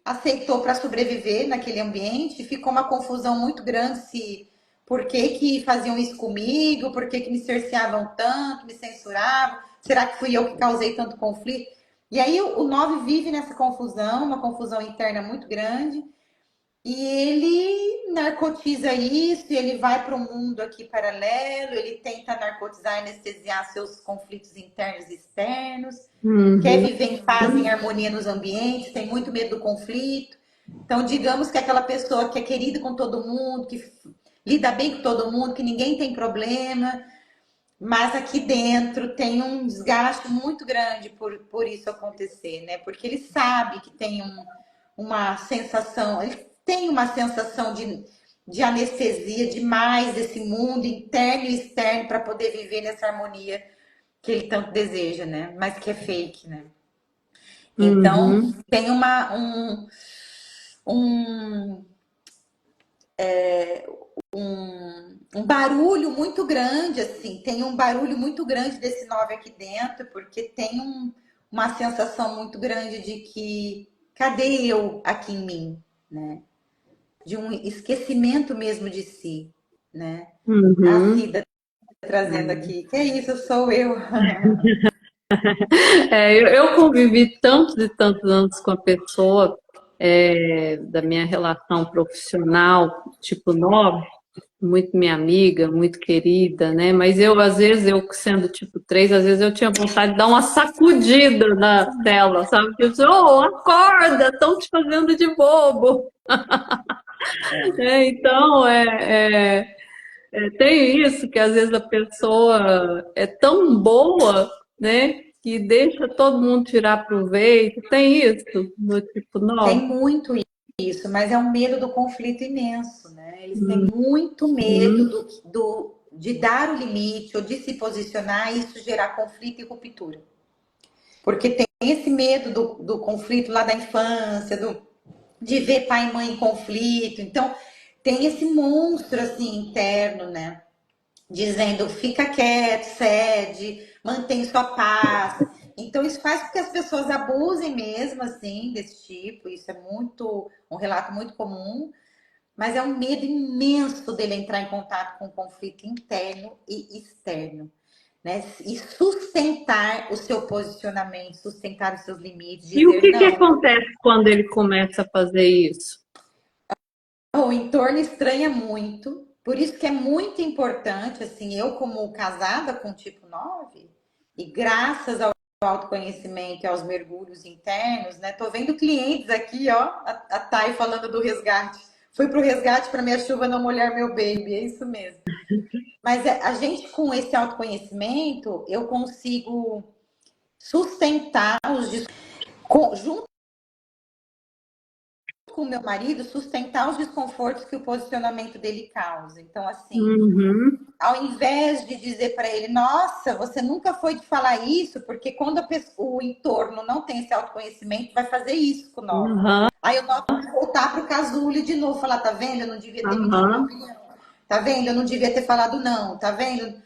aceitou para sobreviver naquele ambiente, ficou uma confusão muito grande se por que, que faziam isso comigo, por que, que me cerceavam tanto, me censuravam, será que fui eu que causei tanto conflito? E aí o 9 vive nessa confusão, uma confusão interna muito grande, e ele narcotiza isso, e ele vai para um mundo aqui paralelo, ele tenta narcotizar, anestesiar seus conflitos internos e externos, quer Uhum. viver em paz, em harmonia nos ambientes, tem muito medo do conflito. Então, digamos que aquela pessoa que é querida com todo mundo, que lida bem com todo mundo, que ninguém tem problema, mas aqui dentro tem um desgaste muito grande por isso acontecer, né? Porque ele sabe que tem uma sensação, ele tem uma sensação de anestesia demais desse mundo interno e externo para poder viver nessa harmonia que ele tanto deseja, né? Mas que é fake, né? Então Uhum. tem um, um barulho muito grande, assim, tem um barulho muito grande desse 9 aqui dentro, porque tem uma sensação muito grande de que cadê eu aqui em mim, né? De um esquecimento mesmo de si, né? A Uhum. Cida trazendo aqui, que é isso, sou eu. Eu convivi tantos e tantos anos com a pessoa. da minha relação profissional, tipo 9, muito minha amiga, muito querida, né? Mas eu, às vezes, eu sendo tipo 3, às vezes eu tinha vontade de dar uma sacudida nela, sabe? Que eu disse, ô, acorda, estão te fazendo de bobo. Então, tem isso, que às vezes a pessoa é tão boa, né? Que deixa todo mundo tirar proveito. Tem isso no tipo Tem 9. muito isso, mas é um medo do conflito imenso, né? Eles têm muito medo Uhum, de dar o limite ou de se posicionar e isso gerar conflito e ruptura. Porque tem esse medo do conflito lá da infância, de ver pai e mãe em conflito. Então, tem esse monstro assim interno, né? Dizendo fica quieto, cede, mantém sua paz. Então, isso faz com que as pessoas abusem mesmo, assim, desse tipo. Isso é um relato muito comum, mas é um medo imenso dele entrar em contato com o conflito interno e externo, né? E sustentar o seu posicionamento, sustentar os seus limites, e o dizer que não. acontece quando ele começa a fazer isso? O entorno estranha muito, por isso que é muito importante, assim, eu como casada com tipo 9 e graças ao autoconhecimento e aos mergulhos internos, né? Tô vendo clientes aqui, ó, a Thay falando do resgate. Fui pro resgate para minha chuva não molhar meu baby, é isso mesmo. Mas a gente com esse autoconhecimento, eu consigo sustentar junto com o meu marido, sustentar os desconfortos que o posicionamento dele causa. Então, assim, Uhum, ao invés de dizer para ele, nossa, você nunca foi de falar isso, porque quando o entorno não tem esse autoconhecimento, vai fazer isso com o Nove. uhum, Aí o Nove vai voltar para o casulo de novo, falar, tá vendo? Eu não devia ter medido minha uhum, opinião. Tá vendo? Eu não devia ter falado não, tá vendo?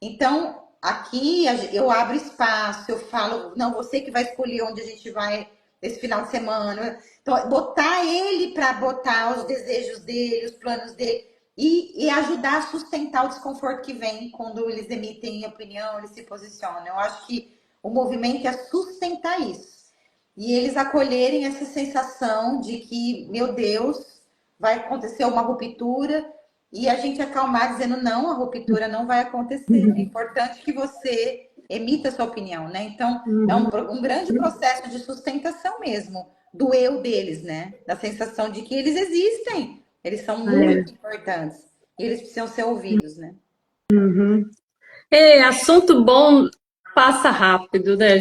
Então, aqui eu abro espaço, eu falo, não, você que vai escolher onde a gente vai esse final de semana. Então, botar ele para botar os desejos dele, os planos dele, e ajudar a sustentar o desconforto que vem quando eles emitem opinião, eles se posicionam. Eu acho que o movimento é sustentar isso. E eles acolherem essa sensação de que, meu Deus, vai acontecer uma ruptura, e a gente acalmar dizendo não, a ruptura não vai acontecer. É importante que você emita sua opinião, né? Então, é uhum. um grande processo de sustentação mesmo do eu deles, né? Da sensação de que eles existem, eles são É, muito importantes e eles precisam ser ouvidos, né? uhum. Assunto bom passa rápido, né?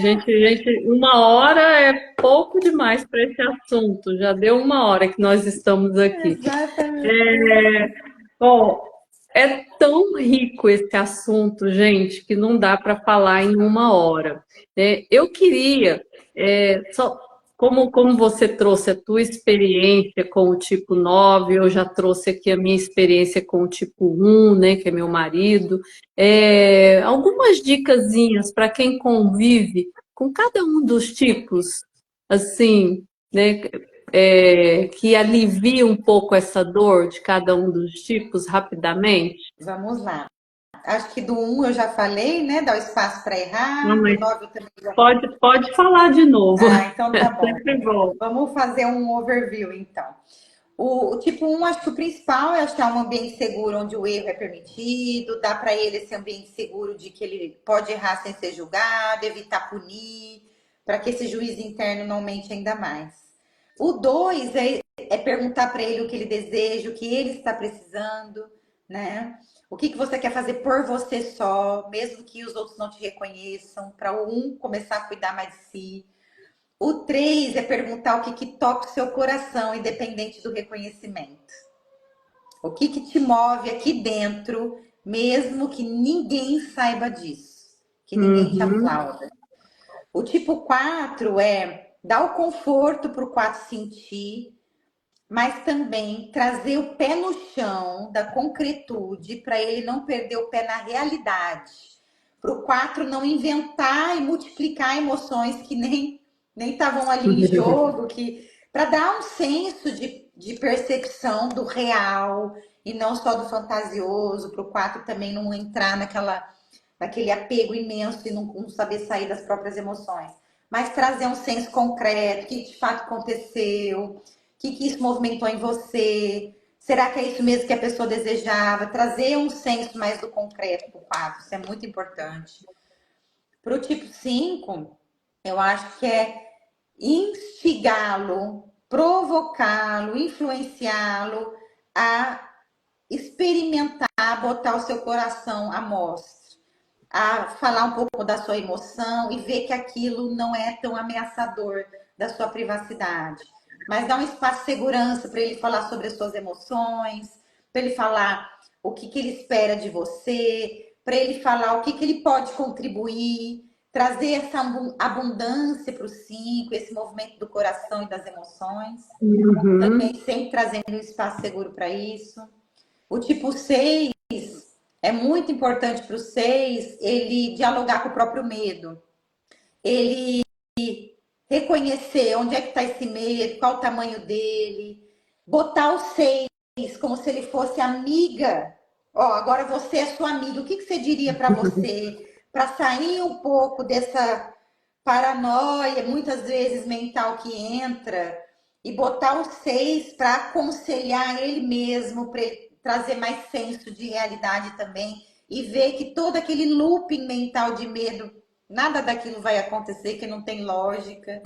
Uma hora é pouco demais para esse assunto. Já deu uma hora que nós estamos aqui. Exatamente. Bom, é tão rico esse assunto, gente, que não dá para falar em uma hora. Eu queria, só como você trouxe a tua experiência com o tipo 9, eu já trouxe aqui a minha experiência com o tipo 1, né, que é meu marido. Algumas dicasinhas para quem convive com cada um dos tipos, assim, né? Que alivia um pouco essa dor de cada um dos tipos rapidamente? Vamos lá. Acho que do um eu já falei, né? Dá o espaço para Não, errar. Do mas 9 eu também já. pode falar de novo. Ah, então É tá bom. sempre bom. Vamos fazer um overview, então. O tipo um, acho que o principal é achar um ambiente seguro onde o erro é permitido, dá para ele esse ambiente seguro de que ele pode errar sem ser julgado, evitar punir, para que esse juiz interno não aumente ainda mais. O 2 é perguntar para ele o que ele deseja, o que ele está precisando, né? O que você quer fazer por você só, mesmo que os outros não te reconheçam, para o um começar a cuidar mais de si. O 3 é perguntar o que toca o seu coração, independente do reconhecimento. O que te move aqui dentro, mesmo que ninguém saiba disso, que ninguém te Uhum, aplauda. O tipo 4 é dar o conforto para o 4 sentir, mas também trazer o pé no chão da concretude para ele não perder o pé na realidade. Para o 4 não inventar e multiplicar emoções que nem estavam ali em jogo, que para dar um senso de percepção do real e não só do fantasioso, para o 4 também não entrar naquele apego imenso e não saber sair das próprias emoções. mas trazer um senso concreto, o que de fato aconteceu, que isso movimentou em você. Será que é isso mesmo que a pessoa desejava? Trazer um senso mais do concreto para o quadro, isso é muito importante. Para o tipo 5, eu acho que é instigá-lo, provocá-lo, influenciá-lo a experimentar, botar o seu coração à mostra, a falar um pouco da sua emoção e ver que aquilo não é tão ameaçador da sua privacidade. Mas dá um espaço de segurança para ele falar sobre as suas emoções, para ele falar o que ele espera de você, para ele falar o que ele pode contribuir, trazer essa abundância para o 5, esse movimento do coração e das emoções. Também sempre trazendo um espaço seguro para isso. O tipo 6 é muito importante para o 6 ele dialogar com o próprio medo. Ele reconhecer onde é que está esse medo, qual o tamanho dele, botar o 6 como se ele fosse amiga. Ó, agora você é sua amiga. O que você diria para você? Para sair um pouco dessa paranoia, muitas vezes mental que entra, e botar o 6 para aconselhar ele mesmo, para ele trazer mais senso de realidade também, e ver que todo aquele looping mental de medo, nada daquilo vai acontecer, que não tem lógica.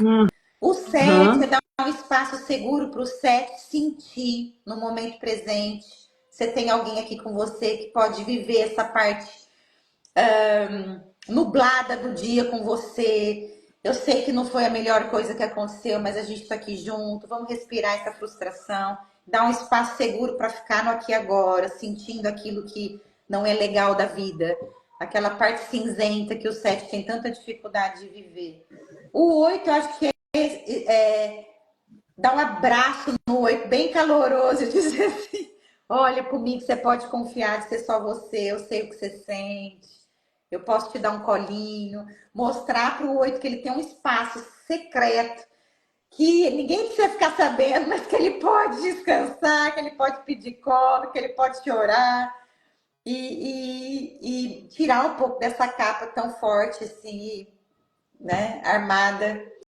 O 7 é dar um espaço seguro para o 7 sentir no momento presente. Você tem alguém aqui com você que pode viver essa parte nublada do dia com você. Eu sei que não foi a melhor coisa que aconteceu, mas a gente está aqui junto. Vamos respirar essa frustração, dar um espaço seguro para ficar no aqui e agora, sentindo aquilo que não é legal da vida, aquela parte cinzenta que o 7 tem tanta dificuldade de viver. O 8, eu acho que dar um abraço no 8, bem caloroso, e dizer assim: olha, comigo você pode confiar de ser só você, eu sei o que você sente. Eu posso te dar um colinho, mostrar para o 8 que ele tem um espaço secreto, que ninguém precisa ficar sabendo, mas que ele pode descansar, que ele pode pedir colo, que ele pode chorar e tirar um pouco dessa capa tão forte, assim, né, armada